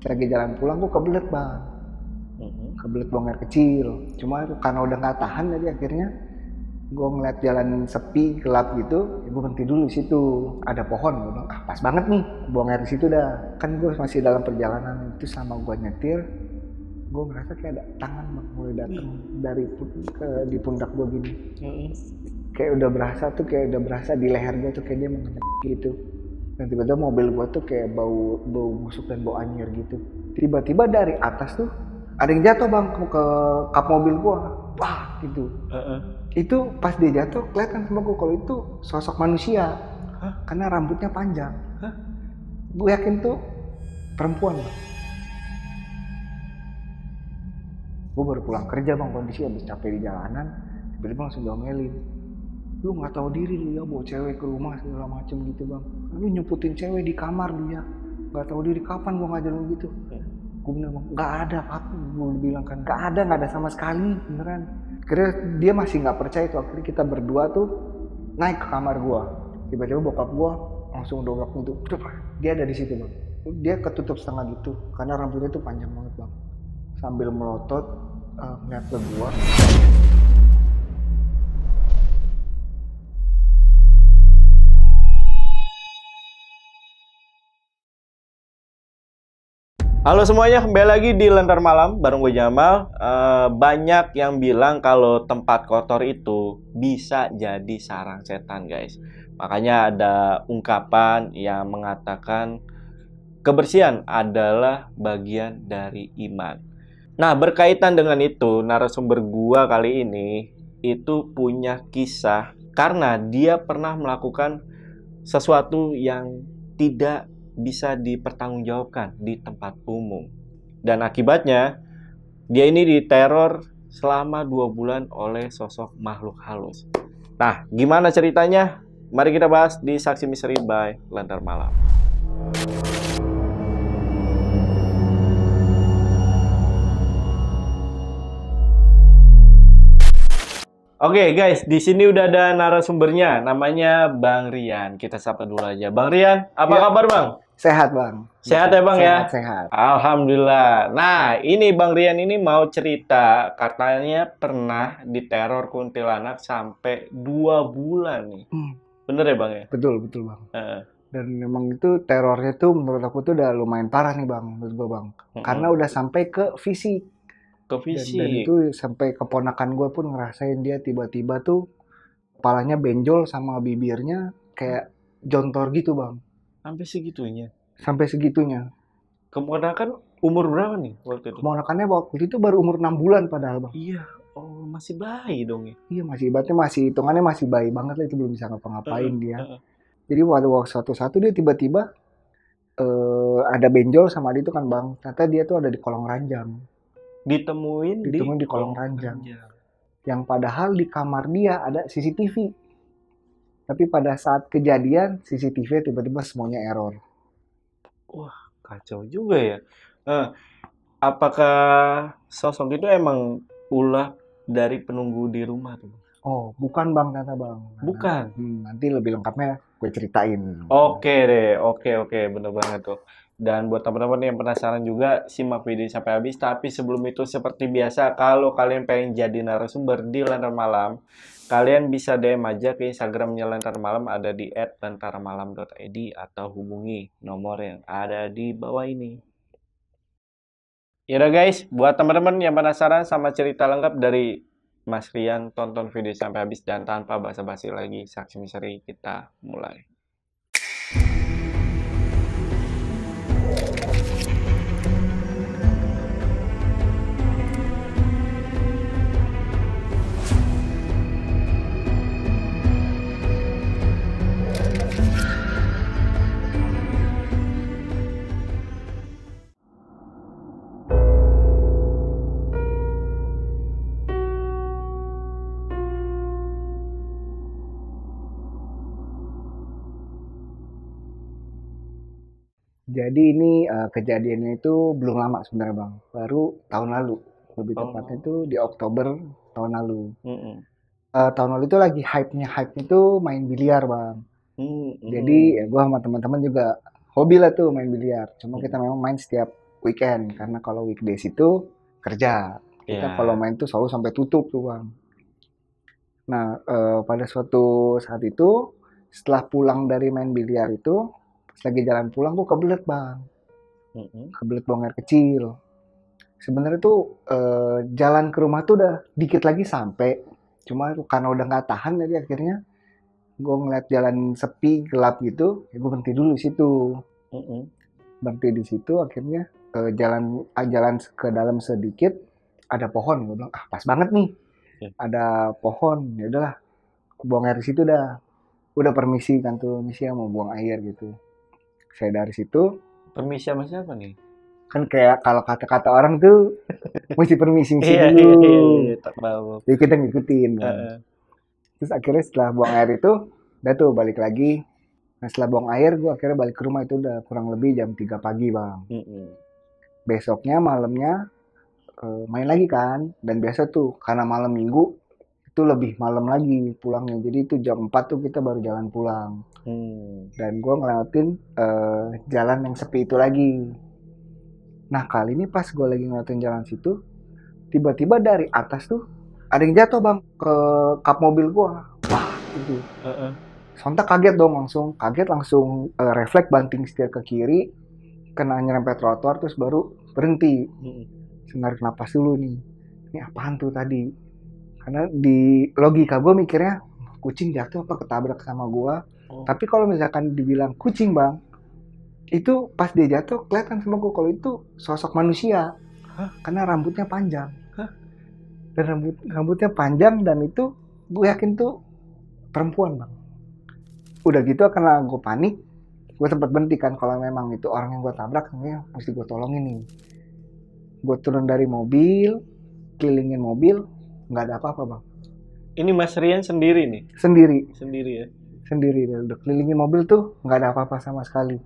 lagi jalan pulang gue kebelet bang, kebelet buang air kecil. Cuma karena udah nggak tahan jadi akhirnya gue ngeliat jalan sepi gelap gitu, ya gue berhenti dulu di situ. Ada pohon, gue bilang pas banget nih buang air di situ dah. Kan gue masih dalam perjalanan itu sama gue nyetir, gue merasa kayak ada tangan bang mulai datang dari di pundak gue gini. Kayak udah berasa di leher gue tuh kayak dia mengenek gitu. Dan tiba-tiba mobil gue tuh kayak bau busuk dan bau anyir gitu. Tiba-tiba dari atas tuh ada yang jatuh bang ke kap mobil gue, wah gitu. Itu pas dia jatuh kelihatan sama gue kalau itu sosok manusia. Karena rambutnya panjang. Gue yakin tuh perempuan bang. Gue baru pulang kerja bang, kondisi habis capek di jalanan, tiba-tiba langsung diomelin. Lu nggak tahu diri lu ya bawa cewek ke rumah segala macem gitu bang. Lu nyemputin cewek di kamar lu ya, nggak tahu diri. Kapan gua ngajar lu gitu? Gue bilang bang, nggak ada apa, gue bilang kan nggak ada sama sekali beneran. Akhirnya dia masih nggak percaya tuh. Akhirnya kita berdua tuh naik ke kamar gua. Tiba-tiba bokap gua langsung dobrak pintu. Dia ada di situ bang. Dia ketutup setengah gitu karena rambutnya tuh panjang banget bang. Sambil melotot ngeliat ke gua. Halo semuanya, kembali lagi di Lentar Malam bareng gue Jamal. Banyak yang bilang kalau tempat kotor itu bisa jadi sarang setan, guys. Makanya ada ungkapan yang mengatakan kebersihan adalah bagian dari iman. Nah, berkaitan dengan itu, narasumber gua kali ini itu punya kisah karena dia pernah melakukan sesuatu yang tidak bisa dipertanggungjawabkan di tempat umum. Dan akibatnya, dia ini diteror selama 2 bulan oleh sosok makhluk halus. Nah, gimana ceritanya? Mari kita bahas di Saksi Misteri by Lentar Malam. Oke guys, di sini udah ada narasumbernya, namanya Bang Rian. Kita sapa dulu aja. Bang Rian, apa kabar Bang? Sehat bang. Sehat ya Bang ya? Sehat. Alhamdulillah. Nah, ini Bang Rian ini mau cerita, katanya pernah diteror kuntilanak sampai 2 bulan nih. Bener ya Bang ya? Betul bang. Dan memang itu terornya tuh menurut aku tuh udah lumayan parah nih bang, menurut gua bang. Karena udah sampai ke fisik. Dan itu sampai keponakan gue pun ngerasain dia tiba-tiba tuh kepalanya benjol sama bibirnya kayak jontor gitu bang. Sampai segitunya? Sampai segitunya. Keponakan umur berapa nih waktu itu? Keponakannya waktu itu baru umur 6 bulan padahal bang. Iya, oh masih bayi dong ya? Iya masih, ibaratnya hitungannya masih bayi banget lah, itu belum bisa ngapa-ngapain dia. Jadi waktu satu-satu dia tiba-tiba ada benjol sama dia itu kan bang. Ternyata dia tuh ada di kolong ranjang. Ditemuin di kolong ranjang. Yang padahal di kamar dia ada CCTV. Tapi pada saat kejadian CCTV tiba-tiba semuanya error. Wah, kacau juga ya. Apakah sosok itu emang ulah dari penunggu di rumah tuh? Oh, bukan bang, kata bang. Bukan. Nanti lebih lengkapnya gue ceritain. Oke deh, oke, bener banget tuh. Dan buat teman-teman yang penasaran juga, simak video sampai habis. Tapi sebelum itu, seperti biasa, kalau kalian pengen jadi narasumber di Lentar Malam, kalian bisa DM aja ke Instagramnya Lentar Malam, ada di @lentarmalam.id, atau hubungi nomor yang ada di bawah ini. Yaudah guys, buat teman-teman yang penasaran sama cerita lengkap dari Mas Rian, tonton video sampai habis. Dan tanpa basa-basi lagi, Saksi Misteri kita mulai. Jadi ini kejadiannya itu belum lama sebenarnya bang, baru tahun lalu, lebih tepatnya itu di Oktober tahun lalu. Tahun lalu itu lagi hype-nya itu main biliar bang. Jadi ya gue sama teman-teman juga hobi lah tuh main biliar. Cuma kita memang main setiap weekend, karena kalau weekdays itu kerja. Kita Iya. kalau main tuh selalu sampai tutup tuh bang. Nah pada suatu saat itu setelah pulang dari main biliar itu, pas lagi jalan pulang gue kebelet bang, kebelet buang air kecil. Sebenarnya tuh jalan ke rumah tuh udah dikit lagi sampai, cuma karena udah nggak tahan jadi akhirnya gue ngeliat jalan sepi gelap gitu, ya gue berhenti dulu di situ. Berhenti di situ akhirnya jalan ke dalam sedikit ada pohon, gue bilang ah pas banget nih ada pohon, ya udahlah buang air di situ dah. Udah permisi kan tuh, misi mau buang air gitu. Saya dari situ Permisi sama siapa nih? kan kayak kalau kata-kata orang tuh mesti permisi Iya, dulu. tak tahu. Jadi kita ngikutin kan. Terus akhirnya setelah buang air itu udah tuh balik lagi. Nah setelah buang air gue akhirnya balik ke rumah itu udah kurang lebih jam 3 pagi bang. Besoknya malamnya main lagi kan. Dan biasa tuh karena malam minggu itu lebih malam lagi pulangnya. Jadi itu jam 4 tuh kita baru jalan pulang. Dan gue ngelewatin jalan yang sepi itu lagi. Nah kali ini pas gue lagi ngelewatin jalan situ, tiba-tiba dari atas tuh ada yang jatuh bang ke kap mobil gue. Wah itu. Sontak kaget dong, kaget langsung refleks banting setir ke kiri, kena nyerempet trotoar terus baru berhenti. Narik napas dulu nih. Ini apaan tuh tadi? Karena di logika gue mikirnya kucing jatuh apa ketabrak sama gue. Tapi kalau misalkan dibilang kucing bang, itu pas dia jatuh kelihatan sama gue kalau itu sosok manusia. Karena rambutnya panjang. Dan rambutnya panjang dan itu gue yakin tuh perempuan bang. Udah gitu karena gue panik, gue sempat berhenti kan kalau memang itu orang yang gue tabrak, mesti gue tolongin nih. Gue turun dari mobil, kelilingin mobil, nggak ada apa-apa bang. Ini Mas Rian sendiri nih? Sendiri ya? Sendiri, udah kelilingin mobil tuh nggak ada apa-apa sama sekali.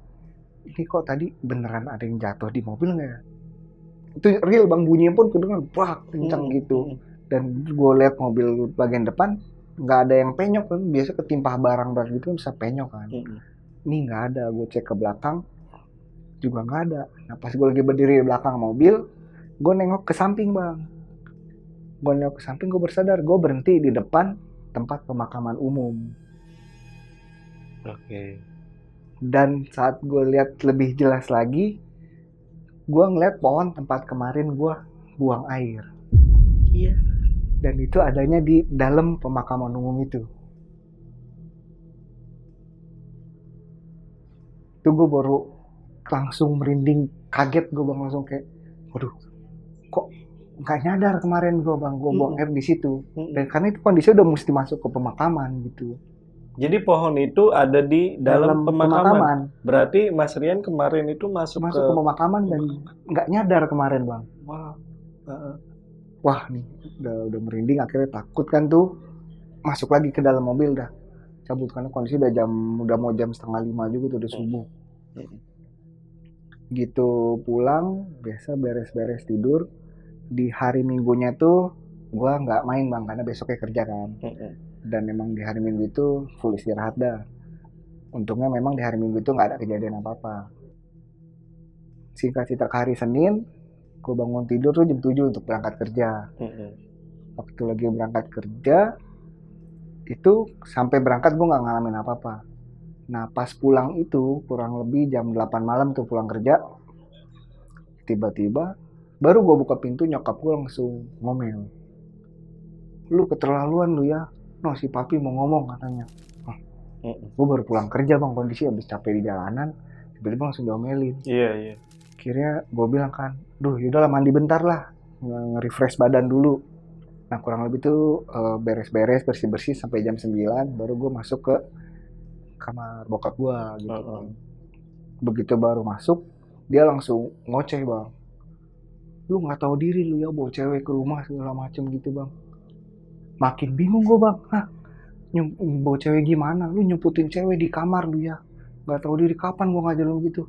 Ini kok tadi beneran ada yang jatuh di mobil nggak ya? Itu real bang, bunyinya pun kedengeran brak, kencang gitu. Dan gue lihat mobil bagian depan, nggak ada yang penyok kan, biasa ketimpa barang gitu bisa penyok kan. Ini nggak ada, gue cek ke belakang juga nggak ada. Nah pas gue lagi berdiri di belakang mobil, gue nengok ke samping bang. Gue nengok ke samping, gue bersadar, gue berhenti di depan tempat pemakaman umum. Dan saat gue lihat lebih jelas lagi, gue ngeliat pohon tempat kemarin gue buang air. Iya. Dan itu adanya di dalam pemakaman umum itu. Itu gue baru langsung merinding, kaget gue bang, langsung kayak, waduh, kok nggak nyadar kemarin gue bang, gue buang air di situ. Dan karena itu kondisi udah mesti masuk ke pemakaman gitu. Jadi pohon itu ada di dalam pemakaman. Berarti Mas Rian kemarin itu masuk ke pemakaman dan nggak nyadar kemarin bang. Wah nih udah merinding, akhirnya takut kan tuh, masuk lagi ke dalam mobil dah, cabut karena kondisi udah mau jam 4:30 juga tuh, udah subuh. Gitu pulang, biasa beres-beres tidur. Di hari minggunya tuh gua nggak main bang karena besoknya kerja kan. Dan memang di hari minggu itu full istirahat dah. Untungnya memang di hari minggu itu nggak ada kejadian apa-apa. Singkat cerita, ke hari Senin, gue bangun tidur tuh jam 7 untuk berangkat kerja. Waktu lagi berangkat kerja, itu sampai berangkat gue nggak ngalamin apa-apa. Nah pas pulang itu kurang lebih jam 8 malam tuh pulang kerja, tiba-tiba baru gue buka pintu, nyokap gue langsung ngomel, lu keterlaluan lu ya, no si papi mau ngomong katanya. Gue baru pulang kerja bang, kondisi habis capek di jalanan, tiba-tiba langsung diomelin. Iya. Akhirnya gue bilang kan, yaudahlah mandi bentar lah, nge-refresh badan dulu. Nah kurang lebih tuh beres-beres, bersih-bersih sampai jam 9, baru gue masuk ke kamar bokap gue gitu. Begitu baru masuk, dia langsung ngoceh bang, lu nggak tahu diri lu ya, bawa cewek ke rumah segala macem gitu bang. Makin bingung gue bang, bawa cewek gimana, lu nyemputin cewek di kamar lu ya, nggak tahu diri, kapan gue ngajar lu gitu.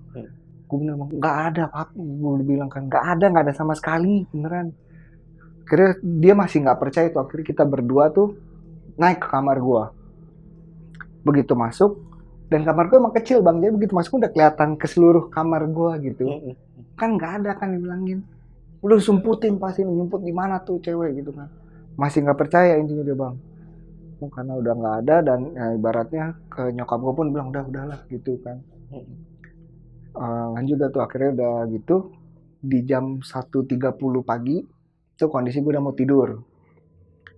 Gue bilang nggak ada pak, gue bilang kan nggak ada sama sekali beneran. Akhirnya dia masih nggak percaya tuh, akhirnya kita berdua tuh naik ke kamar gue. Begitu masuk, Dan kamar gue emang kecil bang, jadi begitu masuk udah kelihatan ke seluruh kamar gue gitu. Kan nggak ada kan dibilangin. Udah sumputin pasti, nyumput di mana tuh cewek gitu kan. Masih nggak percaya intinya dia bang. Karena udah nggak ada dan ya, ibaratnya ke nyokap gue pun bilang udahlah gitu kan. Lanjut dah tuh akhirnya udah gitu di jam 1.30 pagi itu kondisi gue udah mau tidur.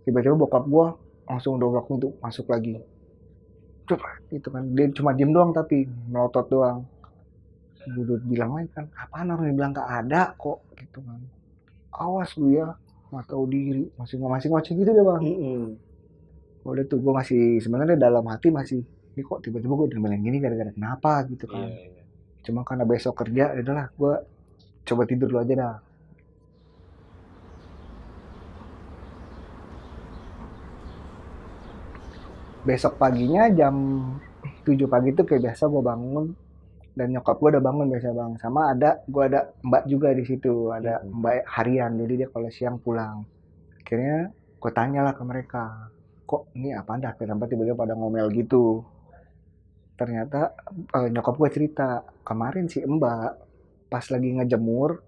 Tiba-tiba bokap gue langsung dobrak pintu masuk lagi. Itu kan dia cuma diem doang tapi melotot doang. Gue bilang lagi kan apaan orang bilang gak ada kok gitu kan. Awas lu ya, nggak tahu diri, masih ngoceh gitu deh bang. Udah tuh gue masih sebenarnya dalam hati masih ini kok tiba-tiba gue dimeleng gini gara-gara kenapa gitu kan. Cuma karena besok kerja adalah gue coba tidur dulu aja dah. Besok paginya jam 7 pagi tuh kayak biasa gue bangun dan nyokap gue udah bangun biasa bang, sama gue ada mbak juga di situ, ada mbak harian, jadi dia kalau siang pulang. Akhirnya gue tanya lah ke mereka, kok ini apa dah kenapa tiba-tiba pada ngomel gitu. Ternyata nyokap gue cerita kemarin si mbak pas lagi ngejemur,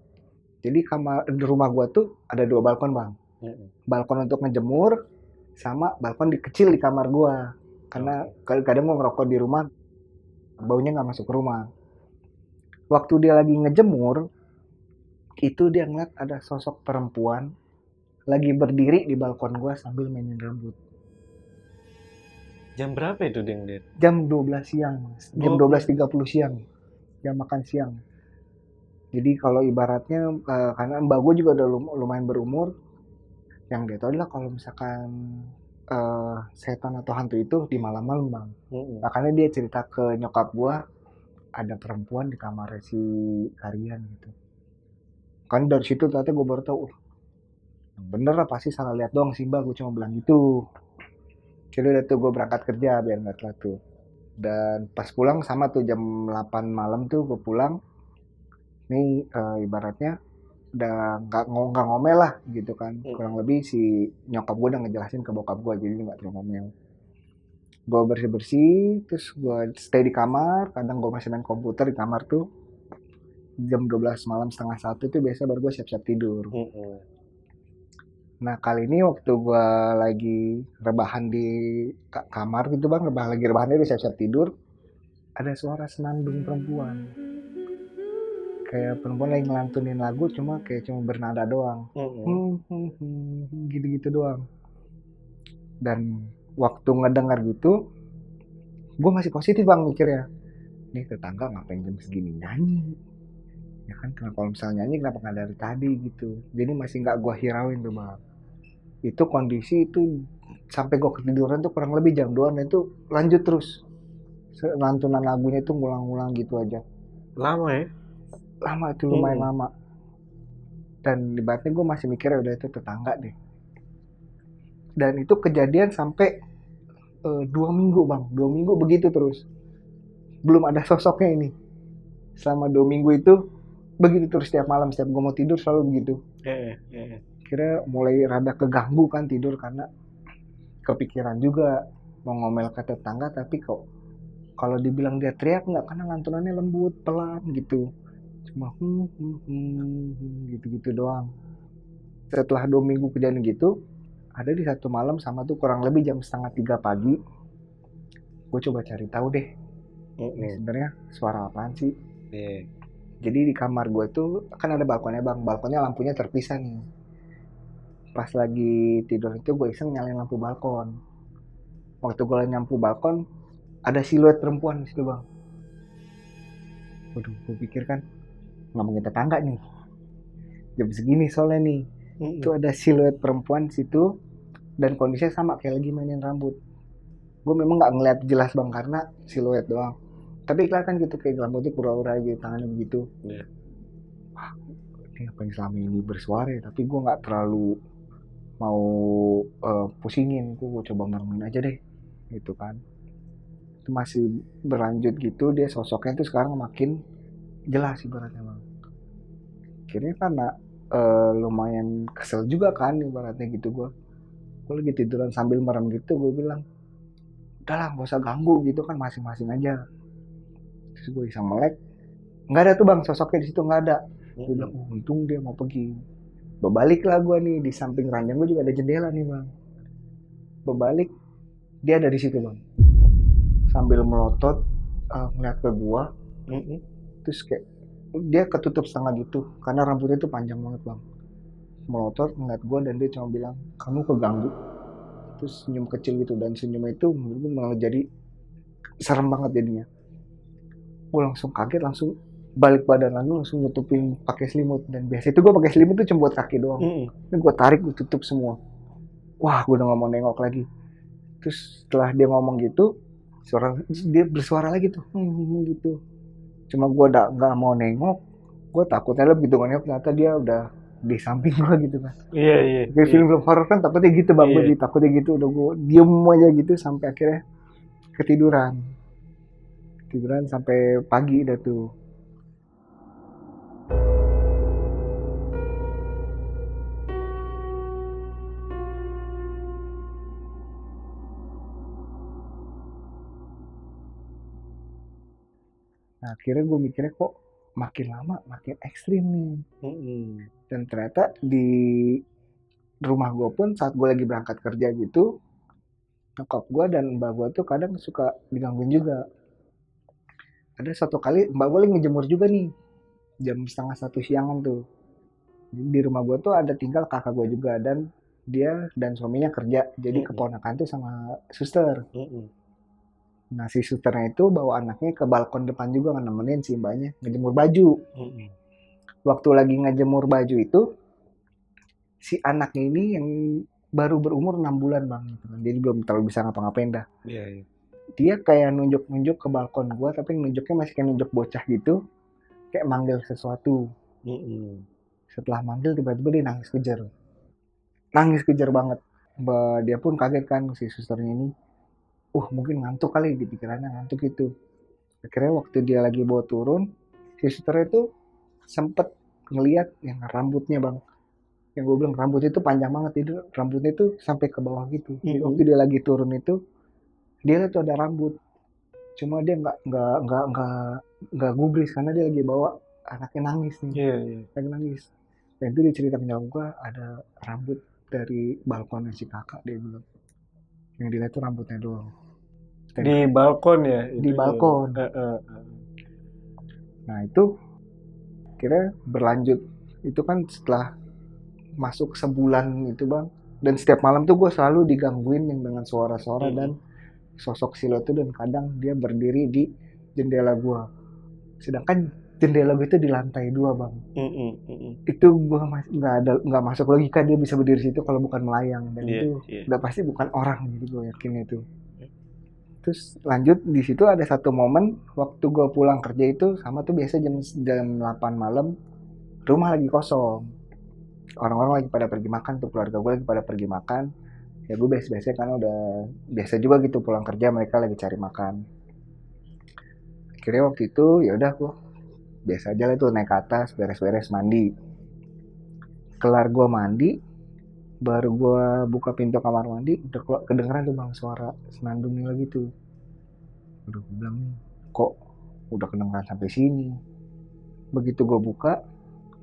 jadi kamar di rumah gue tuh ada 2 balkon bang, balkon untuk ngejemur sama balkon kecil di kamar gue, karena kadang gue ngerokok di rumah baunya nggak masuk ke rumah. Waktu dia lagi ngejemur itu dia ngeliat ada sosok perempuan lagi berdiri di balkon gue sambil mainin rambut. Jam berapa itu dia ngeliat? Jam 12 siang, jam 12.30 siang, jam makan siang. Jadi kalau ibaratnya karena mbak gue juga udah lumayan berumur, yang dia tahu adalah kalau misalkan setan atau hantu itu di malam-malam bang. Makanya dia cerita ke nyokap gue ada perempuan di kamar si Karian gitu. Kan dari situ ternyata gue baru tahu, bener lah pasti salah lihat doang sih mbak, gue cuma bilang gitu. Jadi udah tuh gue berangkat kerja biar nggak telat tuh. Dan pas pulang sama tuh jam 8 malam tuh gue pulang. Nih ibaratnya udah nggak ngomel lah gitu kan. Kurang lebih si nyokap gue udah ngejelasin ke bokap gue, jadi nggak terlalu ngomel. Gue bersih-bersih, terus gue stay di kamar. Kadang gue masih main komputer di kamar tuh. Jam 12 malam, setengah 1 tuh biasa baru gue siap-siap tidur. Nah kali ini waktu gue lagi rebahan di kamar gitu bang, rebahannya udah siap-siap tidur, ada suara senandung perempuan. Kayak perempuan lagi ngelantunin lagu cuma bernada doang. Gitu-gitu doang. Dan waktu ngedengar gitu, gue masih positif bang mikirnya. Nih tetangga ngapain jam segini nyanyi? Ya kan kalau misalnya nyanyi kenapa nggak dari tadi gitu. Jadi masih nggak gue hirauin tuh bang. Itu kondisi itu sampai gue ketiduran tuh kurang lebih jam 2 dan itu lanjut terus. Lantunan lagunya itu ngulang-ngulang gitu aja. Lama ya? Lama itu, lumayan lama. Dan ibaratnya gue masih mikirnya udah itu tetangga deh. Dan itu kejadian sampai 2 minggu bang, 2 minggu begitu terus. Belum ada sosoknya ini. Selama 2 minggu itu begitu terus setiap malam, setiap gue mau tidur selalu begitu. Kira mulai rada keganggu kan tidur karena kepikiran juga mau ngomel ke tetangga, tapi kok kalau dibilang dia teriak nggak, karena lantunannya lembut pelan gitu, cuma gitu-gitu doang. Setelah 2 minggu kejadian gitu, ada di satu malam sama tuh kurang lebih jam 2:30 pagi, gue coba cari tahu deh sebenarnya suara apaan sih. Jadi di kamar gue tuh kan ada balkonnya bang, balkonnya lampunya terpisah nih. Pas lagi tidur itu gue iseng nyalain lampu balkon. Waktu gue nyampu balkon, ada siluet perempuan di situ bang. Waduh, gue pikir kan nggak mungkin tetangga nih. Jam segini soalnya nih. Itu ada siluet perempuan di situ dan kondisinya sama kayak lagi mainin rambut. Gue memang nggak ngeliat jelas bang karena siluet doang. Tapi kelihatan gitu kayak rambutnya pura-pura gitu, tangannya begitu. Wah, ini apa yang selama ini bersuara ya? Tapi gue nggak terlalu mau pusingin, gue coba meremin aja deh gitu kan. Itu masih berlanjut gitu, dia sosoknya tuh sekarang makin jelas ibaratnya bang. Akhirnya karena lumayan kesel juga kan ibaratnya gitu, gue lagi tiduran sambil merem gitu, gue bilang udahlah nggak usah ganggu gitu kan, masing-masing aja. Terus gue iseng melek, nggak ada tuh bang, sosoknya di situ nggak ada. Gue bilang, untung dia mau pergi. Berbalik lah gue nih, di samping ranjang gue juga ada jendela nih bang. Berbalik, dia ada di situ bang, sambil melotot ngeliat ke gue. Terus kayak dia ketutup setengah gitu, karena rambutnya tuh panjang banget bang. Melotot ngeliat gue dan dia cuma bilang, kamu keganggu. Terus senyum kecil gitu, dan senyumnya itu menurut gue malah jadi serem banget jadinya. Gue langsung kaget, langsung balik badan lagi, langsung nutupin pakai selimut. Dan biasa itu gue pakai selimut tuh cuma buat kaki doang. Ini gue tarik, gue tutup semua. Wah, gue udah gak mau nengok lagi. Terus setelah dia ngomong gitu, dia bersuara lagi tuh, gitu. Cuma gue udah gak mau nengok, gue takutnya lebih gitu, ternyata dia udah di samping gue gitu kan. Iya. Kayak film horor kan takutnya gitu bang, gue takutnya gitu, udah gue diem aja gitu sampai akhirnya ketiduran sampai pagi dah tuh. Nah akhirnya gue mikirnya kok makin lama makin ekstrim nih. Dan ternyata di rumah gue pun saat gue lagi berangkat kerja gitu, nyokap gue dan mbak gue tuh kadang suka digangguin juga. Ada satu kali mbak gue lagi ngejemur juga nih, jam 12:30 siangan tuh. Di rumah gue tuh ada tinggal kakak gue juga, dan dia dan suaminya kerja, jadi keponakan tuh sama suster. Nah si susternya itu bawa anaknya ke balkon depan juga nemenin si mbaknya ngejemur baju. Waktu lagi ngejemur baju itu, si anaknya ini yang baru berumur 6 bulan bang, jadi belum terlalu bisa ngapa-ngapain dah. Dia kayak nunjuk-nunjuk ke balkon gua, tapi nunjuknya masih kayak nunjuk bocah gitu, kayak manggil sesuatu. Setelah manggil tiba-tiba dia nangis kejar banget. Dia pun kaget kan si susternya ini, mungkin ngantuk kali, di pikirannya ngantuk itu. Akhirnya waktu dia lagi bawa turun, si susternya itu sempet ngeliat yang rambutnya bang, yang gue bilang rambutnya itu panjang banget, itu rambutnya itu sampai ke bawah gitu. Waktu dia lagi turun itu, dia lihat tuh ada rambut, cuma dia nggak gubris karena dia lagi bawa anaknya nangis nih. Lagi nangis. Dan itu dia cerita ke nyokap gue, ada rambut dari balkonnya si kakak, dia bilang. Yang dilihat tuh rambutnya doang. Di balkon ya? Di balkon. Nah itu kira berlanjut, itu kan setelah masuk sebulan itu bang, dan setiap malam tuh gue selalu digangguin yang dengan suara-suara dan sosok siluet itu, dan kadang dia berdiri di jendela gue, sedangkan jendela gue itu di lantai 2 bang. Itu gue nggak masuk logika dia bisa berdiri situ kalau bukan melayang, dan itu udah pasti bukan orang gitu, gue yakin itu. Terus lanjut di situ ada satu momen waktu gue pulang kerja itu sama tuh, biasa jam 8 malam, rumah lagi kosong, orang-orang lagi pada pergi makan tuh, keluarga gue lagi pada pergi makan. Ya gue biasa karena udah biasa juga gitu pulang kerja, mereka lagi cari makan. Akhirnya waktu itu ya udah gue biasa aja lah tuh, naik ke atas beres-beres mandi. Kelar gue mandi, baru gue buka pintu kamar mandi, udah kedengeran tuh bang suara senandungnya lagi tuh. Udah gue bilang nih, kok udah kedengeran sampai sini. Begitu gue buka,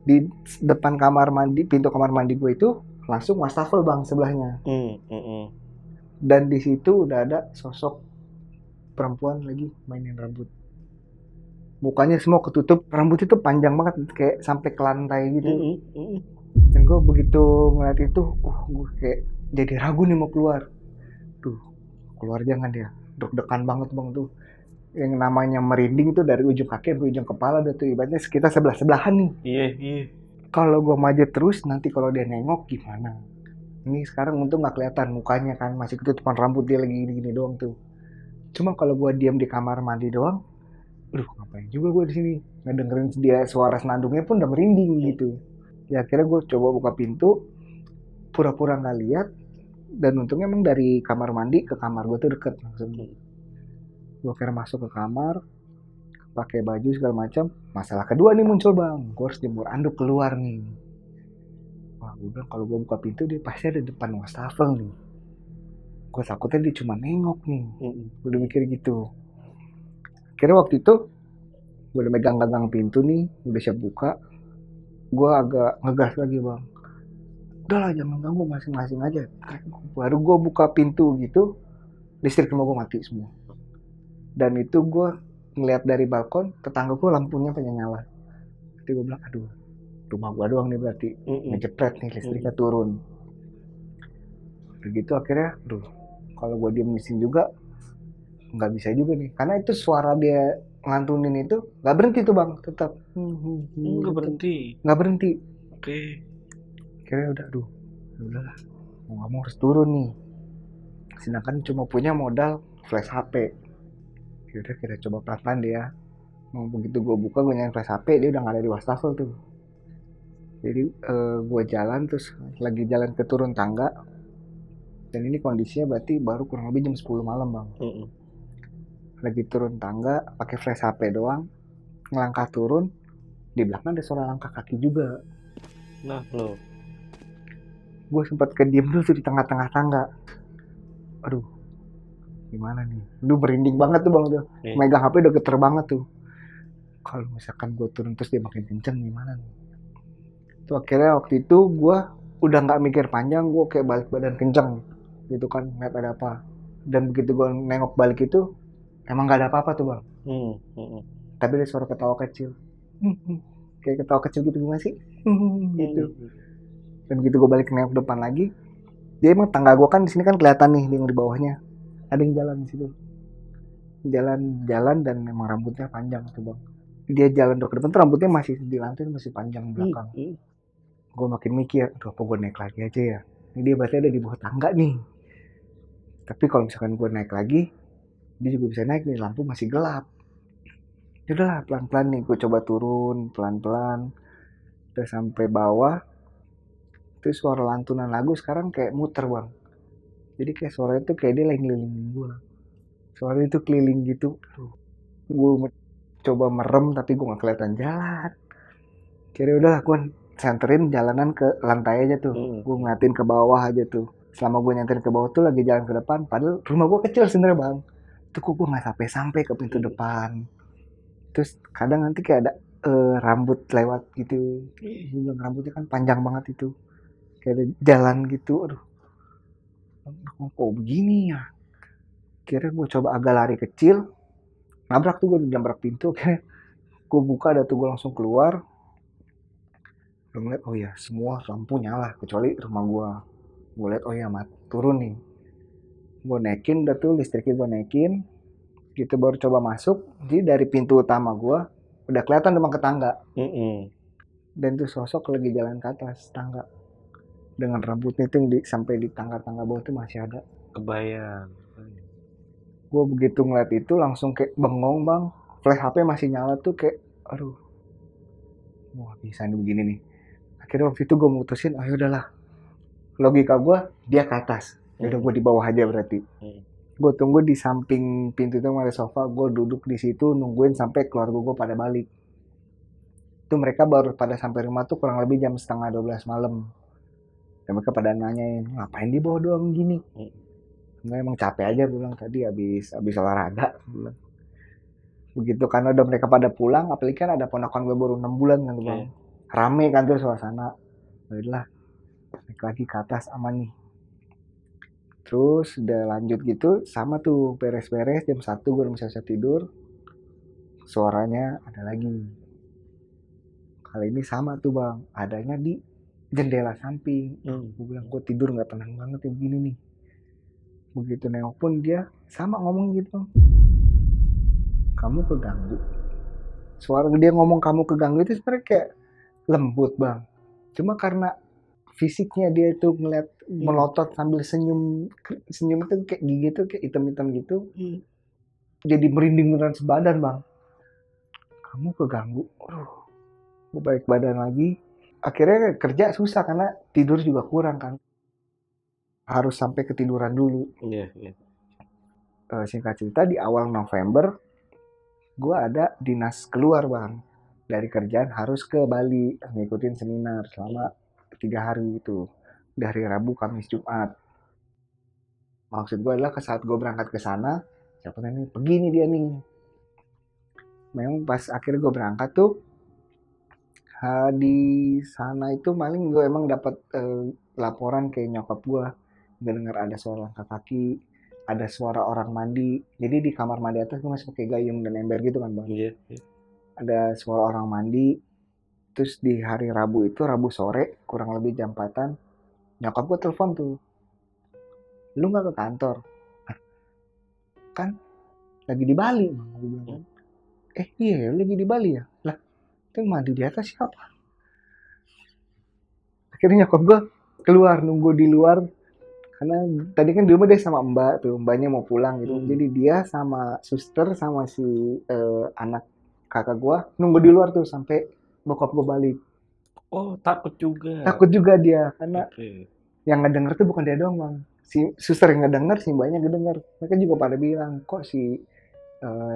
di depan kamar mandi, pintu kamar mandi gue itu langsung wastafel bang sebelahnya. Dan di situ udah ada sosok perempuan lagi mainin rambut. Mukanya semua ketutup, rambut itu panjang banget kayak sampai ke lantai gitu. Dan gue begitu ngeliat itu, gue kayak jadi ragu nih mau keluar. Keluar jangan dia, deg-degan banget bang tuh. Yang namanya merinding itu dari ujung kaki sampai ujung kepala udah tuh, ibaratnya sekitar sebelah-sebelahan nih. Iya. Kalau gue maju terus, nanti kalau dia nengok gimana? Ini sekarang untung nggak kelihatan mukanya kan, masih ketutupan rambut, dia lagi gini-gini doang tuh. Cuma kalau gue diam di kamar mandi doang, ngapain juga gue di sini, ngedengerin dia suara senandungnya pun udah merinding gitu. Ya akhirnya gue coba buka pintu, pura-pura nggak lihat, dan untungnya emang dari kamar mandi ke kamar gue tuh deket langsung. Gue kira masuk ke kamar, pakai baju segala macam. Masalah kedua nih muncul bang, gue harus jemur anduk keluar nih. Wah gue bilang kalau gue buka pintu dia pasti ada depan wastafel nih. Gue takutnya dia cuma nengok nih. Mm-mm. Gue udah mikir gitu. Akhirnya waktu itu gue udah megang-megang pintu nih, udah siap buka. Gue agak ngegas lagi bang. Udahlah jangan ganggu, masing-masing aja. Baru gue buka pintu gitu, listrik rumah gue mati semua. Dan itu gue ngeliat dari balkon, tetangga gue lampunya pengen nyala. Jadi gue bilang, aduh, rumah gue doang nih berarti ngejepret nih, listriknya turun. Begitu akhirnya, aduh, kalau gue diem di sini juga nggak bisa juga nih, karena itu suara dia ngantunin itu nggak berhenti tuh bang, tetap Nggak berhenti. nggak berhenti. Oke. Akhirnya udah, aduh, udahlah, mau nggak mau harus turun nih. Sedangkan cuma punya modal flash HP. Yaudah kita coba pelan-pelan dia. Mau begitu gue buka, gue nyalain flash HP, dia udah nggak ada di wastafel tuh. Jadi gue jalan terus lagi jalan ke turun tangga. Dan ini kondisinya berarti baru kurang lebih jam 10 malam bang. Lagi turun tangga pakai flash HP doang, ngelangkah turun, di belakang ada suara langkah kaki juga. Nah lo, Gue sempat kediem dulu tuh di tengah-tengah tangga. Aduh, gimana nih? Lu merinding banget tuh bang tuh. Megang HP udah geter banget tuh. Kalau misalkan gue turun terus dia makin kenceng gimana nih? Tuh akhirnya waktu itu gue udah nggak mikir panjang, gue kayak balik badan kenceng gitu kan, ngeliat ada apa. Dan begitu gue nengok balik itu, emang nggak ada apa-apa tuh bang. Tapi ada suara ketawa kecil. Kayak ketawa kecil gitu gimana sih? Gitu. Dan begitu gue balik nengok depan lagi, dia emang tangga gue kan di sini kan kelihatan nih di bawahnya. Ada yang jalan di situ. Jalan-jalan dan emang rambutnya panjang tuh bang. Dia jalan ke depan tuh rambutnya masih di lantai, masih panjang belakang. Gue makin mikir, aduh apa gue naik lagi aja ya. Ini dia berarti ada di bawah tangga nih. Tapi kalau misalkan gue naik lagi, dia juga bisa naik nih, lampu masih gelap. Udahlah pelan-pelan nih, gue coba turun pelan-pelan. Udah sampai bawah, terus suara lantunan lagu sekarang kayak muter bang. Jadi kayak suara itu kayak dia lagi ngelilingin gue. Suara itu keliling gitu. Gue coba merem tapi gue gak kelihatan jalan. Kira udahlah gue senterin jalanan ke lantai aja tuh. Gue ngeliatin ke bawah aja tuh. Selama gue nyenterin ke bawah tuh lagi jalan ke depan. Padahal rumah gue kecil sebenarnya bang. Itu kok gue gak sampai-sampai ke pintu depan. Terus kadang nanti kayak ada rambut lewat gitu. Gue bilang rambutnya kan panjang banget itu. Kayak ada jalan gitu. Aduh. Kok begini ya? Kira gue coba agak lari kecil. Nabrak tuh gue jambrak pintu. Gue buka ada tuh gue langsung keluar. Gue ngeliat oh ya semua lampu nyala kecuali rumah gue liat oh ya turun nih, gue naikin udah tuh listriknya gue naikin gitu baru coba masuk. Jadi dari pintu utama gue udah kelihatan demang ke tangga. Dan tuh sosok lagi jalan ke atas tangga dengan rambutnya tuh sampai di tangga-tangga bawah tuh masih ada. Kebayang. Gue begitu ngeliat itu langsung kayak bengong bang, flash HP masih nyala tuh kayak aduh, wah bisa nih begini nih. Akhirnya waktu itu gue mutusin, ayo udahlah. Logika gue, dia ke atas. Udah gue di bawah aja berarti. Gue tunggu di samping pintu itu ada sofa. Gue duduk di situ nungguin sampai keluarga gue pada balik. Itu mereka baru pada sampai rumah tuh kurang lebih jam setengah 12 malam. Dan mereka pada nanyain, ngapain di bawah doang gini? Nggak, emang capek aja bilang tadi habis olahraga. Bilang. Begitu karena udah mereka pada pulang, apalagi kan ada ponakan gue baru 6 bulan kan bang. Rame kan tuh suasana. Udah naik lagi ke atas aman nih. Terus udah lanjut gitu sama tuh beres-beres jam 1 gue udah bisa tidur. Suaranya ada lagi. Kali ini sama tuh bang, adanya di jendela samping. Gue bilang gue tidur nggak tenang banget ya begini nih. Begitu nengok pun dia sama ngomong gitu bang. Kamu keganggu. Suara dia ngomong kamu keganggu itu sebenarnya kayak lembut bang. Cuma karena fisiknya dia itu ngeliat melotot sambil senyum itu kayak gigi tuh kayak hitam-hitam gitu. Jadi merinding beneran sebadan bang. Kamu keganggu. Gue balik badan lagi. Akhirnya kerja susah karena tidur juga kurang kan. Harus sampai ketiduran dulu. Singkat cerita di awal November gue ada dinas keluar bang. Dari kerjaan harus ke Bali ngikutin seminar selama 3 hari itu. Dari Rabu, Kamis, Jumat. Maksud gue adalah ke saat gue berangkat ke sana, siapa nih pergi nih dia nih. Memang pas akhirnya gue berangkat tuh, di sana itu paling gue emang dapat laporan kayak nyokap gue nggak dengar ada suara langkah kaki, ada suara orang mandi. Jadi di kamar mandi atas gue masih pakai gayung dan ember gitu kan bang. Iya. Ada suara orang mandi. Terus di hari Rabu itu, Rabu sore kurang lebih jam 4-an, nyokap gue telepon tuh, lu nggak ke kantor? Kan lagi di Bali, gue bilang. Iya lagi di Bali ya. Lah, itu mandi di atas siapa? Akhirnya nyokap gue keluar, nunggu di luar. Karena tadi kan di rumah dia sama mbak tuh, mbaknya mau pulang gitu. Jadi dia sama suster sama si anak kakak gue nunggu di luar tuh sampai bokap gue balik. Oh, takut juga. Takut juga dia, karena yang ngedenger tuh bukan dia doang bang. Si suster yang ngedenger, si mbaknya ngedenger. Mereka juga pada bilang, kok si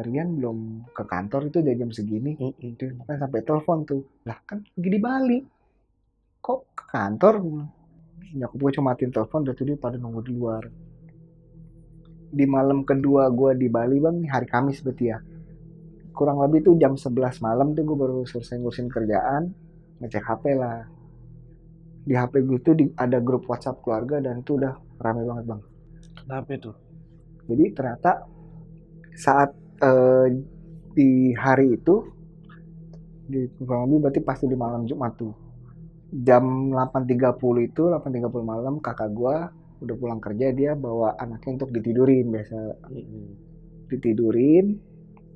Rian belum ke kantor itu udah jam segini. Kan sampai telepon tuh. Lah kan lagi di Bali. Kok ke kantor? Nyokap gue cuma matiin telepon, udah tuh dia pada nunggu di luar. Di malam kedua gue di Bali bang, hari Kamis berarti ya. Kurang lebih tuh jam 11 malam tuh gue baru selesai ngurusin kerjaan, ngecek HP lah. Di HP gue tuh ada grup WhatsApp keluarga dan itu udah rame banget bang. Kenapa itu? Jadi ternyata saat di hari itu, di kurang lebih berarti pasti di malam Jumat tuh. Jam 8.30 itu, 8.30 malam kakak gue udah pulang kerja, dia bawa anaknya untuk ditidurin biasa. Ditidurin,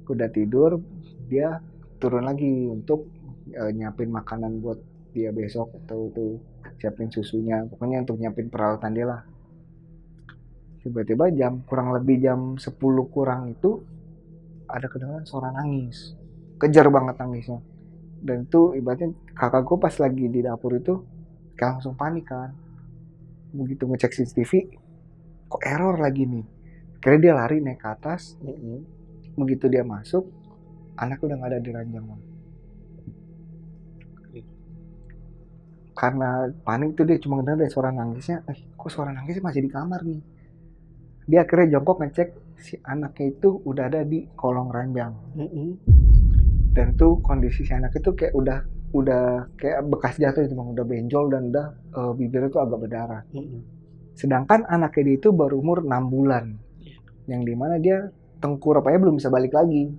udah tidur, dia turun lagi untuk nyiapin makanan buat dia besok atau tuh siapin susunya, pokoknya untuk nyiapin peralatan dia lah. Tiba-tiba kurang lebih jam 10 kurang itu ada kedengaran suara nangis, kejar banget nangisnya. Dan itu ibaratnya kakak gue pas lagi di dapur itu kayak langsung panik kan. Begitu ngecek CCTV, kok error lagi nih. Akhirnya dia lari naik ke atas. Begitu dia masuk, anak udah gak ada di ranjang. Karena panik tuh dia cuma dengar ada suara nangisnya. Kok suara nangisnya masih di kamar nih. Dia akhirnya jongkok ngecek, si anaknya itu udah ada di kolong ranjang. Dan tuh kondisi si anak itu kayak udah kayak bekas jatuh itu bang, udah benjol dan udah bibirnya tuh agak berdarah. Sedangkan anaknya dia itu baru umur 6 bulan. Yang dimana dia tengkurapnya belum bisa balik lagi.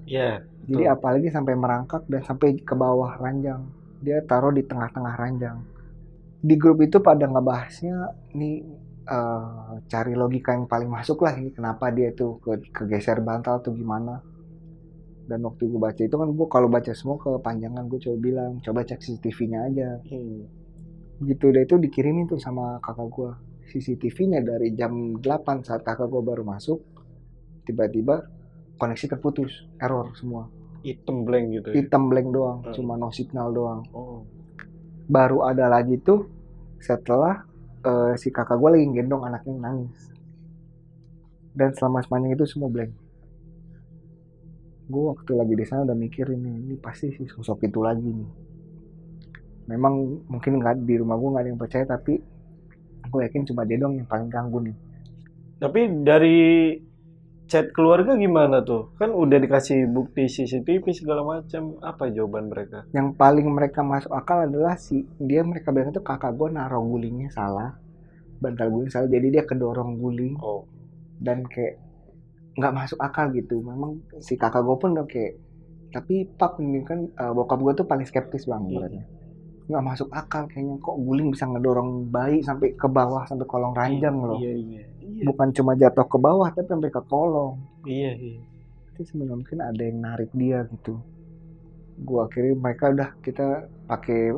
Jadi apalagi sampai merangkak dan sampai ke bawah ranjang. Dia taruh di tengah-tengah ranjang. Di grup itu pada ngebahasnya nih, cari logika yang paling masuk lah ini kenapa dia itu kegeser bantal atau gimana. Dan waktu gue baca itu kan, gue kalau baca semua kepanjangan, gue coba bilang coba cek CCTV-nya aja. Gitu deh, itu dikirimin tuh sama kakak gue CCTV-nya dari jam 8 saat kakak gue baru masuk. Tiba-tiba koneksi terputus, error semua, hitam blank gitu ya? Hitam blank doang, cuma no signal doang. Baru ada lagi tuh setelah si kakak gue lagi gendong anaknya nangis. Dan selama sepanjang itu semua blank. Gue waktu lagi di sana udah mikir ini pasti si sosok itu lagi nih. Memang mungkin nggak di rumah gue nggak ada yang percaya, tapi gue yakin cuma dia dong yang paling ganggu nih. Tapi dari chat keluarga gimana tuh? Kan udah dikasih bukti CCTV segala macam, apa jawaban mereka? Yang paling mereka masuk akal adalah mereka bilang itu kakak gue naruh gulingnya salah, bantal guling salah, jadi dia kedorong guling. Dan kayak nggak masuk akal gitu. Memang si kakak gue pun udah kayak, tapi pak ini kan bokap gue tuh paling skeptis bang berarti. Nggak masuk akal kayaknya, kok guling bisa ngedorong bayi sampai ke bawah, sampai kolong ranjang loh. Iya. Bukan cuma jatuh ke bawah tapi sampai ke kolong. Iya. Itu sebenarnya mungkin ada yang narik dia gitu. Gua akhirnya kita pakai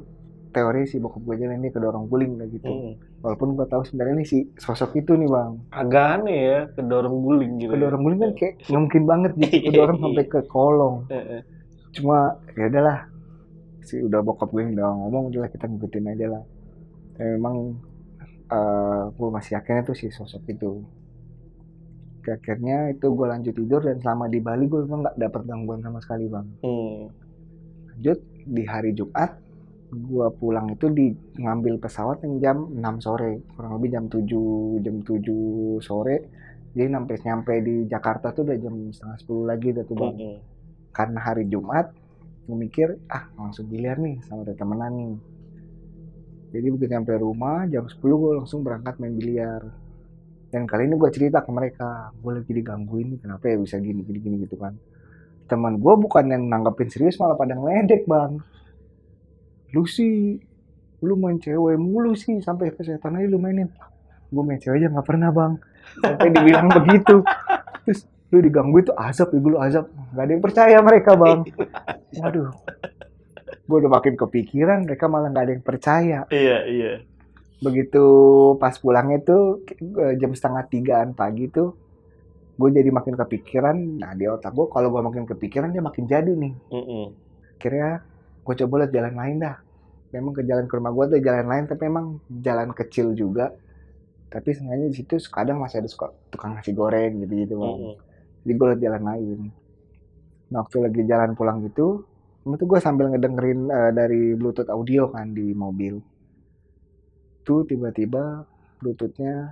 teori si bokap gue aja ini kedorong guling lah gitu. Walaupun gua tahu sebenarnya ini si sosok itu nih bang. Agak aneh ya, kedorong guling gitu. Kedorong guling kan kayak nggak mungkin banget gitu, kedorong sampai ke kolong. Cuma ya udahlah, udah bokap gue udah ngomong, udah kita ngikutin aja lah. Memang gue masih yakin itu si sosok itu. Akhirnya itu gue lanjut tidur, dan selama di Bali gue memang nggak dapat gangguan sama sekali bang. Lanjut di hari Jumat, gue pulang itu ngambil pesawat yang jam 6 sore, kurang lebih jam 7 sore Jadi nyampe di Jakarta tuh udah jam setengah 10 lagi tuh bang. Karena hari Jumat, gue mikir langsung biliar nih sama temenan nih. Jadi begitu nyampe rumah jam 10 gue langsung berangkat main biliar. Dan kali ini gue cerita ke mereka, gue lagi digangguin, kenapa ya bisa gini gitu kan. Teman gue bukan yang nanggepin serius, malah pada ngeledek bang. Lu main cewek mulu sih, sampai kesehatan aja lu mainin. Gue main cewek aja gak pernah bang, sampai dibilang begitu. Terus lu diganggu itu azab, ibu lu azab. Gak ada yang percaya mereka bang. Waduh, gue udah makin kepikiran, mereka malah gak ada yang percaya. Iya. Begitu pas pulangnya tuh jam 2:30 pagi tuh, gue jadi makin kepikiran. Nah di otak gue, kalau gue makin kepikiran dia makin jadi nih. Akhirnya gue coba lihat jalan lain dah. Memang ke jalan ke rumah gue tuh jalan lain, tapi memang jalan kecil juga. Tapi sengaja di situ kadang masih ada tukang nasi goreng gitu bang. Jadi gue lihat jalan lain. Nah waktu lagi jalan pulang gitu, itu gue sambil ngedengerin dari Bluetooth audio kan di mobil. Tuh tiba-tiba Bluetoothnya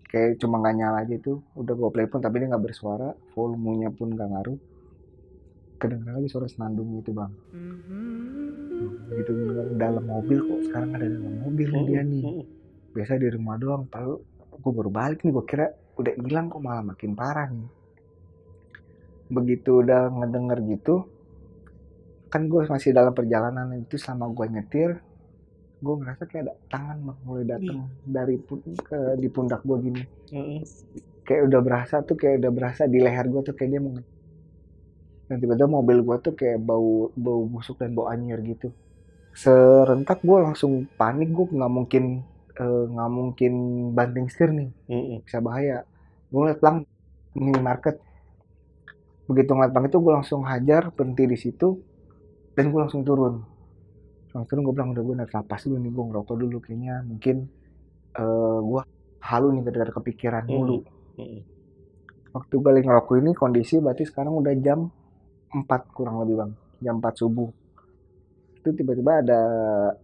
kayak cuma nggak nyala aja tuh. Udah gue play pun tapi dia nggak bersuara, volumenya pun nggak ngaruh. Kedengeran lagi suara senandung gitu bang. Gitu dalam mobil, kok sekarang ada dalam mobil dia nih. Biasa di rumah doang. Tahu gue baru balik nih, gue kira udah hilang, kok malah makin parah nih. Begitu udah ngedenger gitu, kan gue masih dalam perjalanan itu, sama gue nyetir, gue ngerasa kayak ada tangan mulai datang dari di pundak gue gini. Kayak udah berasa di leher gue tuh, kayak dia mau. Dan tiba-tiba mobil gue tuh kayak bau busuk dan bau anyir gitu. Serentak gue langsung panik, gue nggak mungkin banting setir nih, bisa bahaya. Gue ngeliat pelang minimarket. Begitu ngeliat pelang itu gue langsung hajar berhenti di situ, dan gue langsung turun. Gue bilang udah, gue naik napas dulu nih, gue ngerokok dulu, kayaknya mungkin gue halu nih gara-gara kepikiran mulu. Waktu gue lagi ngerokok ini kondisi berarti sekarang udah jam 4 kurang lebih bang, jam 4 subuh. Itu tiba-tiba ada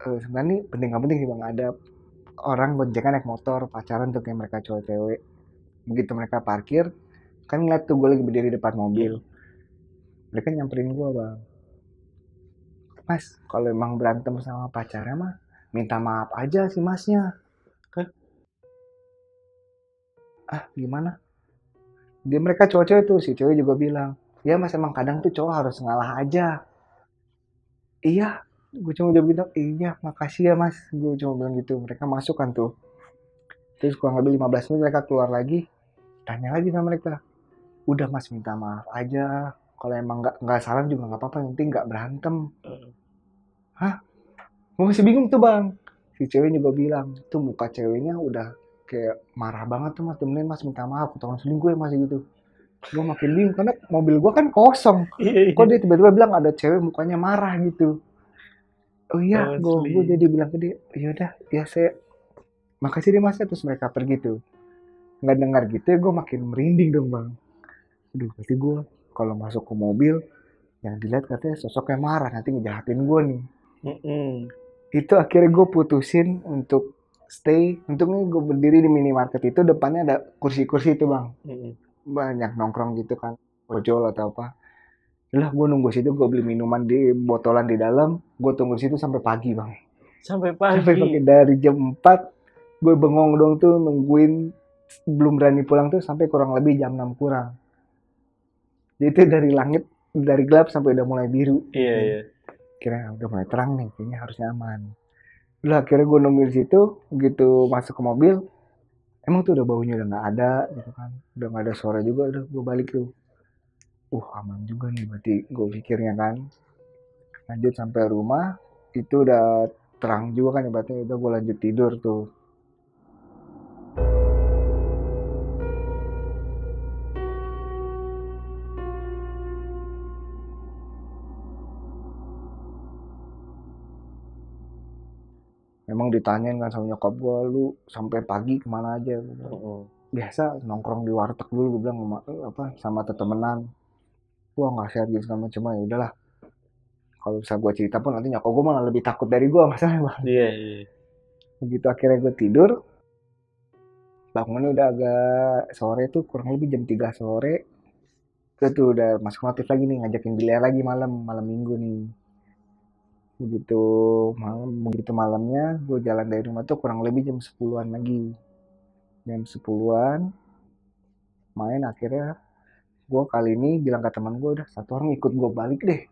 sebenarnya penting gak penting sih bang, ada orang boncengan naik motor pacaran tuh, kayak mereka cewek-cewek. Begitu mereka parkir, kan ngeliat tuh gue lagi berdiri depan mobil, mereka nyamperin gue bang. Mas, kalau emang berantem sama pacarnya mah minta maaf aja si masnya. Gimana? Mereka cowok-cewek tuh, si cewek juga bilang, ya mas emang kadang tuh cowok harus ngalah aja. Iya, gue cuma udah bilang, iya makasih ya mas, gue cuma bilang gitu. Mereka masuk kan tuh, terus kurang lebih 15 menit mereka keluar lagi, tanya lagi sama mereka, udah mas minta maaf aja, kalau emang nggak salah juga nggak apa-apa, yang penting nggak berantem. Gue masih bingung tuh bang. Si cewek juga bilang, tuh muka ceweknya udah kayak marah banget tuh mas, temenin mas minta maaf, ketahuan selingkuh ya mas gitu. Gue makin bingung karena mobil gue kan kosong. Kok dia tiba-tiba bilang ada cewek mukanya marah gitu. Oh iya, gue jadi bilang ke dia, yaudah, ya saya makasih deh mas. Terus mereka pergi tuh. Nggak dengar gitu ya, gue makin merinding dong bang. Aduh, berarti gue kalau masuk ke mobil, yang dilihat katanya sosoknya marah, nanti ngejahatin gue nih. Itu akhirnya gue putusin untuk stay. Untungnya gue berdiri di minimarket itu, depannya ada kursi-kursi itu bang. Banyak nongkrong gitu kan, ojol atau apa. Lah gue nunggu situ, gue beli minuman di botolan di dalam, gue tunggu situ sampai pagi bang. Sampai pagi Dari jam 4 gue bengong dong tuh nungguin, belum berani pulang tuh sampai kurang lebih jam 6 kurang. Jadi itu dari gelap sampai udah mulai biru. Iya. Kira udah mulai terang nih, kayaknya harusnya aman. Lah akhirnya gue nunggu di situ, begitu masuk ke mobil, emang tuh udah baunya udah nggak ada gitu kan, udah nggak ada suara juga. Udah gue balik tuh, aman juga nih berarti, gue pikirnya kan. Lanjut sampai rumah, itu udah terang juga kan ya, berarti udah gue lanjut tidur tuh. Memang ditanyain kan sama nyokap gue, lu sampai pagi kemana aja? Biasa nongkrong di warteg dulu, gue bilang sama temenan. Gue nggak sehat gitu sama, cuma ya udahlah. Kalau bisa gue cerita pun nanti nyokap gue malah lebih takut dari gue masalahnya bang. Iya. Begitu akhirnya gue tidur, bangunnya udah agak sore tuh, kurang lebih jam 3 sore. Itu tuh udah masuk notif lagi nih, ngajakin biliar lagi malam minggu nih. Begitu malamnya gue jalan dari rumah tuh kurang lebih jam 10-an lagi. Jam 10-an main, akhirnya gue kali ini bilang ke teman gue, udah satu orang ikut gue balik deh,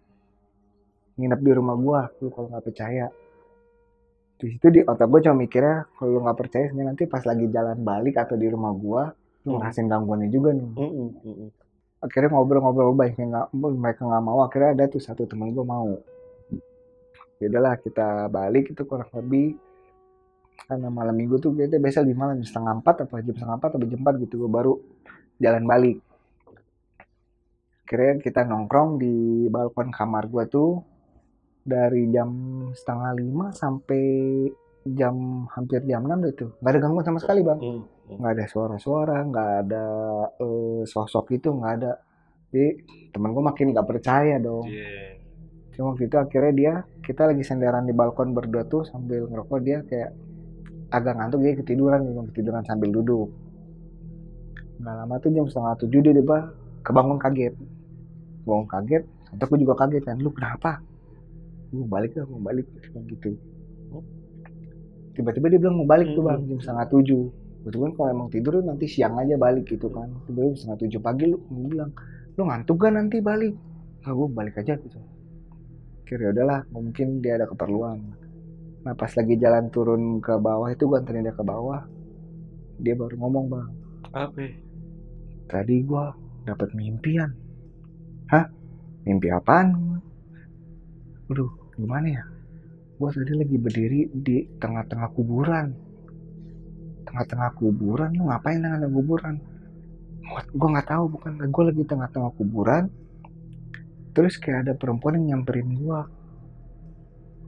nginep di rumah gue, lu kalau nggak percaya. Di situ di otak gue cuma mikirnya, kalau lu nggak percaya nanti pas lagi jalan balik atau di rumah gue, lu ngerasain gangguannya juga nih. Akhirnya ngobrol-ngobrol banyak yang mereka nggak mau, akhirnya ada tuh satu teman gue mau. Yaudahlah kita balik, itu kurang lebih karena malam minggu tuh kita biasa lebih malam, jam setengah 4 atau jam 4 gitu gue baru jalan balik. Akhirnya kita nongkrong di balkon kamar gue tuh dari jam setengah 5 sampai hampir jam 6 itu. Nggak ada gangguan sama sekali bang. Nggak ada suara-suara, nggak ada sosok itu, nggak ada. Jadi temen gue makin nggak percaya dong. Cuma waktu itu akhirnya kita lagi senderan di balkon berdua tuh sambil ngerokok, dia kayak agak ngantuk, dia ketiduran sambil duduk. Nggak lama tuh jam setengah 7 dia kebangun kaget. Sampai aku juga kaget kan, lu kenapa? Mau balik gitu. Tiba-tiba dia bilang mau balik tuh bang, jam setengah 7. Betul kan kalau emang tidur nanti siang aja balik gitu kan. Tiba-tiba setengah 7 pagi lu bilang, lu ngantuk kan nanti balik? Nah, gue balik aja gitu. Kira udahlah, mungkin dia ada keperluan. Nah pas lagi jalan turun ke bawah itu, gue anterin dia ke bawah, dia baru ngomong bang, apa? Tadi gue dapat mimpian. Hah? Mimpi apaan? Aduh, gimana ya? Gue tadi lagi berdiri di tengah-tengah kuburan. Lu ngapain tengah-tengah kuburan? Gue nggak tahu, bukan. Gue lagi tengah-tengah kuburan. Terus kayak ada perempuan yang nyamperin gue.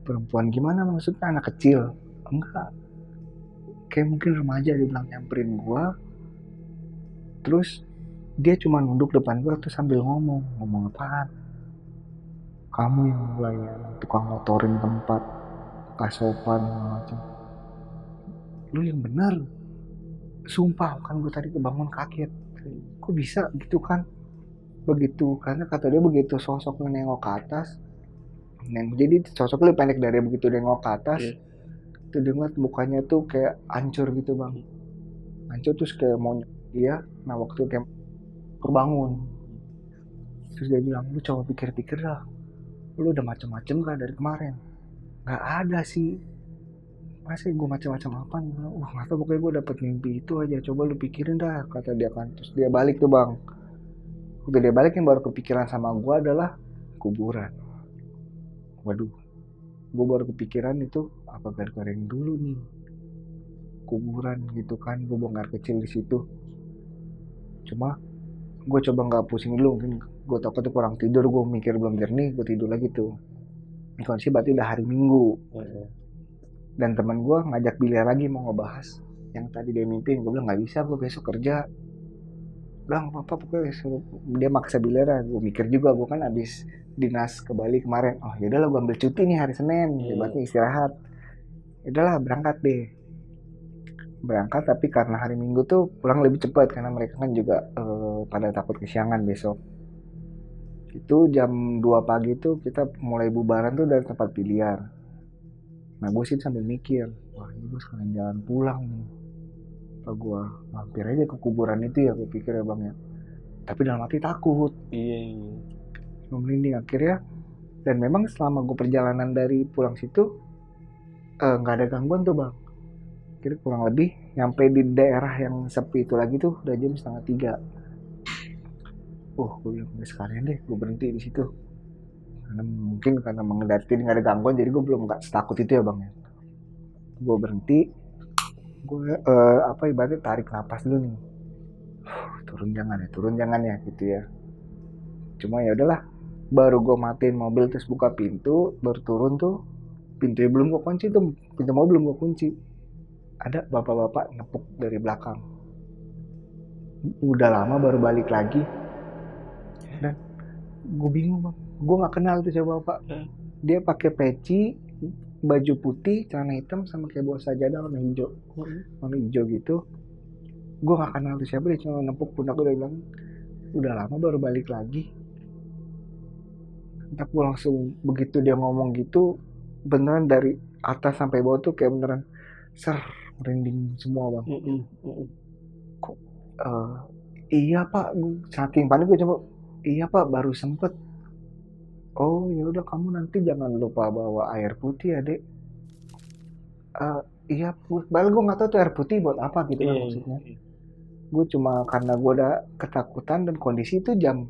Perempuan gimana maksudnya? Anak kecil? Enggak. Kayak mungkin remaja, dia bilang nyamperin gue. Terus dia cuma nunduk depan gue tuh sambil ngomong apaan? Kamu yang mulai tukang ngotorin tempat, kasopan macam. Lu yang bener. Sumpah kan gue tadi kebangun kaget. Kok bisa gitu kan? Begitu, karena kata dia begitu sosok nengok ke atas. Jadi sosoknya lebih pendek dari begitu nengok ke atas. Itu dia ngeliat mukanya tuh kayak hancur gitu bang. Hancur terus kayak mau dia. Nah waktu kayak kebangun. Terus dia bilang, lu coba pikir-pikir dah. Lu udah macem-macem gak dari kemarin? Gak ada sih. Masa gue macam-macam apa? Nggak tahu, pokoknya gue dapet mimpi itu aja. Coba lu pikirin dah, kata dia kan. Terus dia balik tuh bang. Waktu dia balik yang baru kepikiran sama gue adalah kuburan. Waduh, gue baru kepikiran itu apa gara-gara yang dulu nih kuburan gitu kan. Gue buang air kecil di situ. Cuma gue coba nggak pusing dulu, mungkin gue takut tuh kurang tidur, gue mikir belum jernih, gue tidur lagi tuh. Ini kondisi berarti udah hari Minggu. Dan teman gue ngajak biliar lagi mau ngebahas yang tadi dia mimpiin. Gue bilang nggak bisa, gue besok kerja. Bilang apa pokoknya dia maksa biliar. Gue mikir juga, gue kan abis dinas ke Bali kemarin. Oh yaudahlah, gue ambil cuti nih hari Senin, berarti istirahat. Yaudahlah berangkat deh. Berangkat, tapi karena hari Minggu tuh pulang lebih cepat karena mereka kan juga pada takut kesiangan besok. Itu jam 2 pagi tuh kita mulai bubaran tuh dari tempat biliar. Nah gue sih sambil mikir, wah ini gue sekarang jalan pulang nih. Apa gue mampir aja ke kuburan itu ya, gue pikir ya bang ya. Tapi dalam hati takut. Iya. Gue merinding akhirnya. Dan memang selama gue perjalanan dari pulang situ nggak ada gangguan tuh bang. Akhirnya kurang lebih nyampe di daerah yang sepi itu lagi tuh udah jam setengah 3. Gue bilang sekalian deh gue berhenti di situ. Karena mungkin karena mengendaki nggak ada gangguan, jadi gue belum nggak setakut itu ya bang ya. Gue berhenti, gue ibaratnya tarik napas dulu nih. Turun jangan ya gitu ya. Cuma ya udahlah, baru gue matiin mobil terus buka pintu, baru turun tuh, pintunya belum gue kunci tuh, pintu mobil belum gue kunci. Ada bapak-bapak nepuk dari belakang. Udah lama baru balik lagi. Dan gue bingung bang, gue nggak kenal tuh siapa bapak. Dia pakai peci, baju putih, celana hitam sama kayak bawa sajadah warna hijau gitu. Gue gak kenal tuh siapa, dia cuma nempuk pundak gue, bilang udah lama baru balik lagi. Entah gue langsung, begitu dia ngomong gitu, beneran dari atas sampai bawah tuh kayak beneran ser, merinding semua bang. Kok iya pak, saking panik gue coba, iya pak baru sempet. Oh ya udah, kamu nanti jangan lupa bawa air putih ya dek. Eh, iya padahal gue nggak tahu tuh air putih buat apa gitu kan maksudnya. Gue cuma karena gue udah ketakutan, dan kondisi itu jam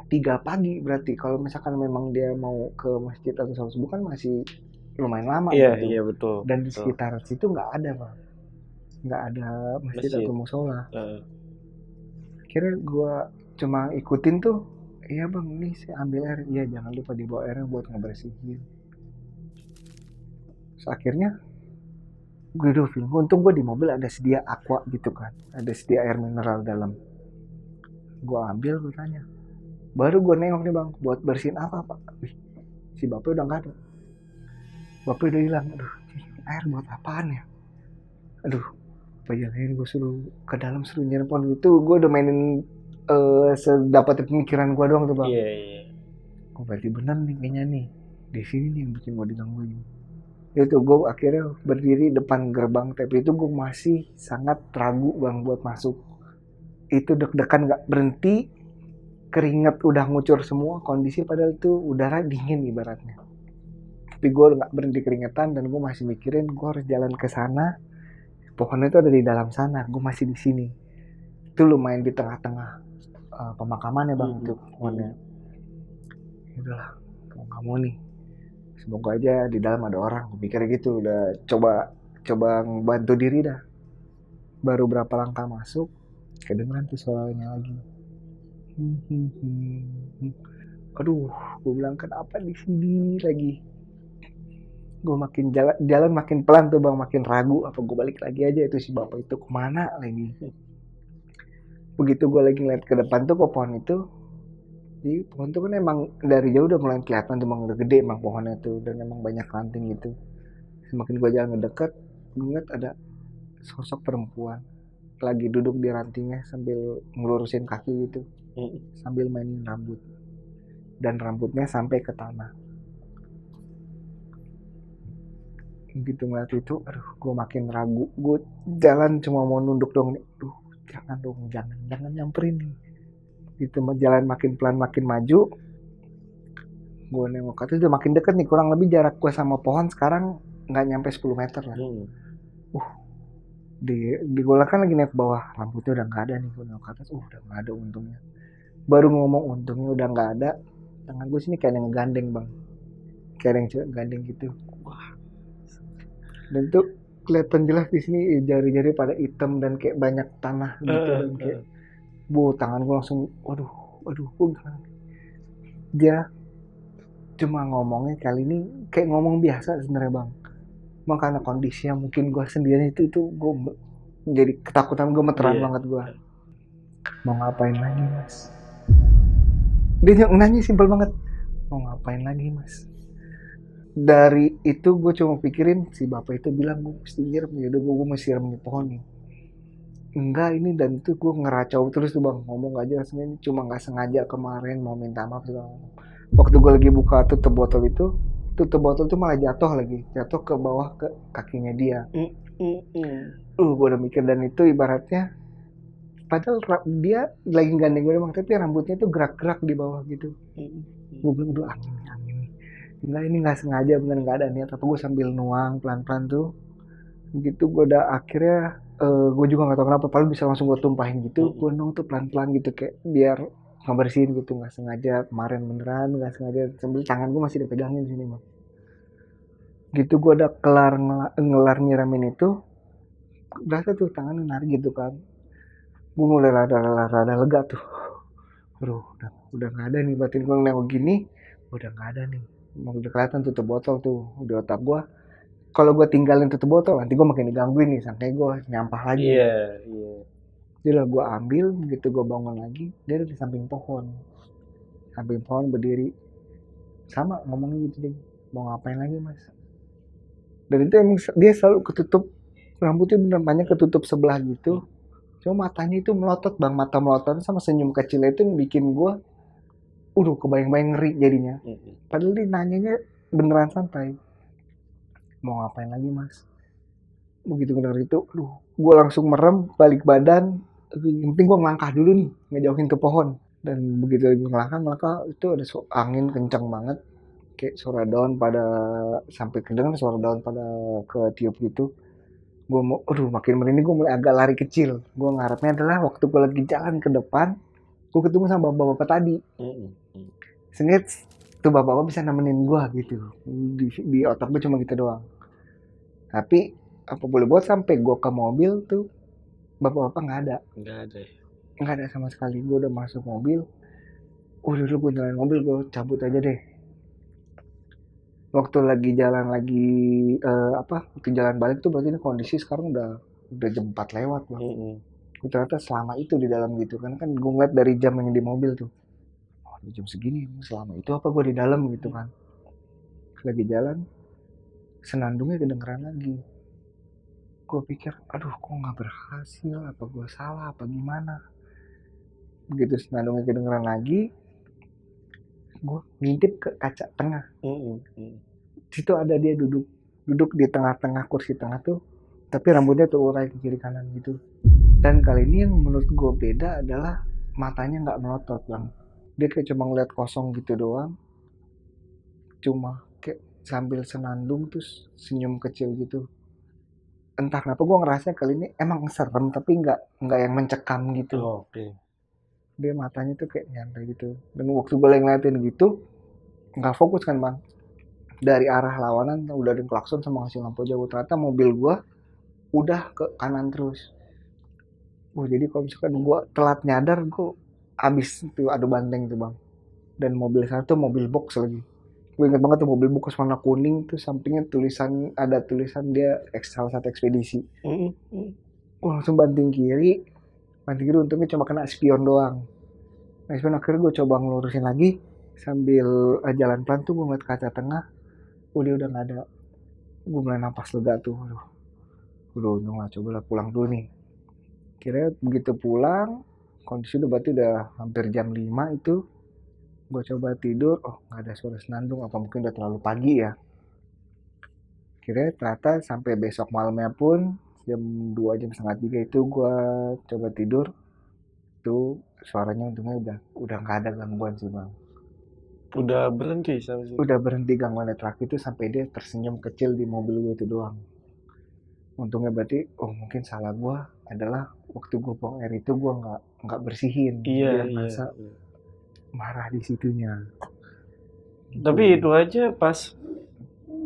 3 pagi, berarti kalau misalkan memang dia mau ke masjid atau sholat subuh kan masih lumayan lama gitu. Iya betul. Dan di Betul. sekitar situ nggak ada bang, nggak ada masjid atau musola. Akhirnya gue cuma ikutin tuh, iya bang ini saya ambil air, iya jangan lupa dibawa airnya buat ngebersihin. Terus akhirnya gue udah film, untung gue di mobil ada sedia aqua gitu kan, ada sedia air mineral dalam. Gue ambil, gue tanya, baru gue nengok nih bang, buat bersihin apa pak? Wih, si bapak udah nggak ada, bapak udah hilang. Aduh, air buat apaan ya? Aduh, bayangin gue suruh ke dalam, suruh nyerempon gitu. Gue udah mainin sedapat pemikiran gue doang tuh bang. Oh berarti bener nih kayaknya nih, di sini nih yang bikin gue digangguin. Itu gue akhirnya berdiri depan gerbang, tapi itu gue masih sangat ragu bang buat masuk. Itu deg-degan gak berhenti, keringet udah ngucur semua, kondisi padahal itu udara dingin ibaratnya. Tapi gue gak berhenti keringetan, dan gue masih mikirin gue harus jalan ke sana. Pohonnya itu ada di dalam sana, gue masih di sini. Itu lumayan di tengah-tengah pemakaman ya bang, itu pohonnya. Udahlah, mau nggak mau nih, semoga aja di dalam ada orang. Gue pikir gitu, udah coba bantu diri dah. Baru berapa langkah masuk, kedengeran tuh suaranya lagi. Aduh, gue bilang kenapa di sini lagi. Gue makin jalan makin pelan tuh bang, makin ragu apa gue balik lagi aja, itu si bapak itu kemana lagi. Begitu gue lagi ngeliat ke depan tuh ke pohon itu, di pohon tuh kan emang dari jauh udah mulai kelihatan tuh bang, udah gede emang pohonnya tuh, dan emang banyak ranting gitu. Semakin gue jalan ngedeket, gue ngeliat ada sosok perempuan lagi duduk di rantingnya sambil ngelurusin kaki gitu, sambil mainin rambut, dan rambutnya sampai ke tanah. Gitu ngeliat itu, aduh gue makin ragu. Gue jalan cuma mau nunduk dong nih, aduh jangan dong, jangan nyamperin nih. Gitu jalan makin pelan makin maju. Gue nengok ke itu, makin deket nih, kurang lebih jarak gue sama pohon sekarang nggak nyampe 10 meter lah. Di gue kan lagi naik bawah, rambutnya udah nggak ada nih. Gue nengok ke atas, udah nggak ada untungnya. Baru ngomong untungnya udah nggak ada, tangan gue sini kayak yang ngegandeng bang, kayak yang gandeng gitu. Wah, dan tuh kelihatan jelas di sini jari-jari pada hitam dan kayak banyak tanah gitu, dan kayak tangan gue langsung waduh gue dia cuma ngomongnya kali ini kayak ngomong biasa sebenarnya bang, karena kondisinya mungkin gue sendiri itu gue jadi ketakutan, gue meteran banget gue. Mau ngapain lagi mas? Dia nanya simpel banget, mau ngapain lagi mas? Dari itu gue cuma pikirin, si bapak itu bilang gue mesti nyiram, yaudah gue mesti siram di pohon nih. Enggak ini dan itu, gue ngeracau terus tuh bang, ngomong gak jelas. Ini cuma gak sengaja kemarin mau minta maaf segala. Waktu gue lagi buka tutup botol itu, tutup botol itu malah jatuh ke bawah ke kakinya dia. Gue udah mikir, dan itu ibaratnya padahal dia lagi gandeng gue bang, tapi rambutnya tuh gerak-gerak di bawah gitu. Gue bilang udah angin enggak, ini nggak sengaja, bener nggak ada niat. Tapi gue sambil nuang pelan-pelan tuh gitu. Gue udah akhirnya gue juga nggak tahu kenapa, paling bisa langsung gue tumpahin gitu. Gue nuang tuh pelan-pelan gitu kayak biar ngebersihin gitu, nggak sengaja kemarin, beneran nggak sengaja, sambil tangan gue masih dipegangin sini bang. Gitu gue udah kelar ngelar nyiramin itu, berasa tuh tangan narik gitu kan. Gue mulai rada lega tuh. Aduh, udah nggak ada nih, batin gue nengok gini, udah nggak ada nih. Udah kelihatan tutup botol tuh di otak gue. Kalau gue tinggalin tutup botol, nanti gue makin digangguin nih, sampai gue nyampah lagi. Jadi lah gue ambil, begitu gue bangun lagi, dia ada di samping pohon berdiri, sama ngomongnya gitu deh, mau ngapain lagi mas? Dan itu emang dia selalu ketutup, rambutnya bener banyak ketutup sebelah gitu, Cuma matanya itu melotot bang, mata melotot sama senyum kecil itu yang bikin gue, kebayang-bayang ngeri jadinya. Padahal dia nanyanya beneran santai. Mau ngapain lagi mas? Begitu denger itu, gue langsung merem, balik badan. Yang penting gue ngelangkah dulu nih, ngejauhin ke pohon. Dan begitu ngelangkah itu ada angin kencang banget. Kayak suara daun pada, sampai kedengar suara daun pada ketiup gitu. Gue mau, makin merinding, gue mulai agak lari kecil. Gue ngarepnya adalah waktu gue lagi jalan ke depan, gue ketemu sama bapak-bapak tadi. Sengit tuh bapak-bapak bisa nemenin gue gitu. Di otak gue cuma gitu doang. Tapi apa boleh buat sampai gue ke mobil tuh bapak-bapak nggak ada sama sekali. Gue udah masuk mobil, dulu gue nyalain mobil, gue cabut aja deh. Waktu lagi jalan waktu jalan balik tuh berarti ini kondisi sekarang udah jam 4 lewat bang. Ternyata selama itu di dalam gitu kan gue ngeliat dari jam yang di mobil tuh, jam segini selama itu apa gue di dalam gitu kan. Lagi jalan senandungnya kedengeran lagi. Gue pikir kok nggak berhasil, apa gue salah apa gimana. Begitu senandungnya kedengeran lagi, gue ngintip ke kaca tengah. Situ ada dia duduk di tengah-tengah kursi tengah tuh, tapi rambutnya terurai ke kiri kanan gitu. Dan kali ini yang menurut gue beda adalah matanya nggak melotot bang. Dia kayak cuma ngeliat kosong gitu doang, cuma kayak sambil senandung terus senyum kecil gitu. Entah kenapa gue ngerasa kali ini emang serem tapi nggak yang mencekam gitu. Dia matanya tuh kayak nyantai gitu. Dan waktu gue ngeliatin gitu, nggak fokus kan bang. Dari arah lawanan udah ada klakson sama ngasih lampu jauh. Ternyata mobil gue udah ke kanan terus. Jadi kalau misalkan gue telat nyadar, gue abis tuh adu banteng tuh bang. Dan mobil sana tuh mobil box lagi. Gue inget banget tuh mobil box warna kuning tuh, sampingnya ada tulisan dia salah satu ekspedisi. Gue langsung banting kiri untungnya cuma kena spion doang. Nah spion akhirnya gue coba ngelurusin lagi sambil jalan pelan tuh gue ngeliat kaca tengah, dia udah nggak ada. Gue mulai napas lega tuh, untung lah, coba lah pulang dulu nih. Kira begitu pulang kondisi berarti udah hampir jam 5 itu. Gue coba tidur, nggak ada suara senandung, apa mungkin udah terlalu pagi ya. Kira ternyata sampai besok malamnya pun jam 2 jam setengah 3 itu gue coba tidur tuh suaranya untungnya udah nggak ada gangguan sih bang. Udah berhenti sampai situ. Udah berhenti gangguan terakhir itu sampai dia tersenyum kecil di mobil gue itu doang. Untungnya berarti mungkin salah gue adalah waktu gue buang air itu gue nggak bersihin. Dia merasa marah di situnya. Tapi itu aja pas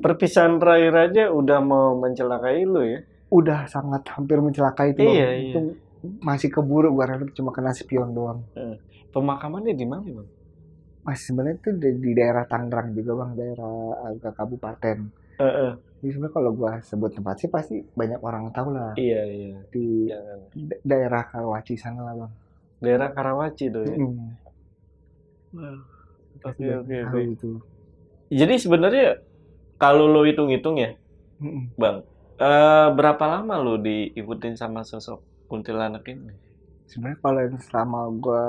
perpisahan terakhir aja udah mau mencelakai lu ya. Udah sangat hampir mencelakai itu. Itu masih keburu karena cuma kena spion doang. Pemakamannya di mana bang? Masih sebenarnya itu di daerah Tangerang juga bang, daerah agak kabupaten. Jadi sebenarnya kalau gue sebut tempat sih pasti banyak orang tahu lah. Iya. Di daerah Karawaci sana lah bang. Daerah Karawaci tuh ya. Oke. Itu. Jadi sebenarnya kalau lo hitung-hitung ya, bang, berapa lama lo diikutin sama sosok kuntilanak ini? Sebenarnya kalau yang selama gue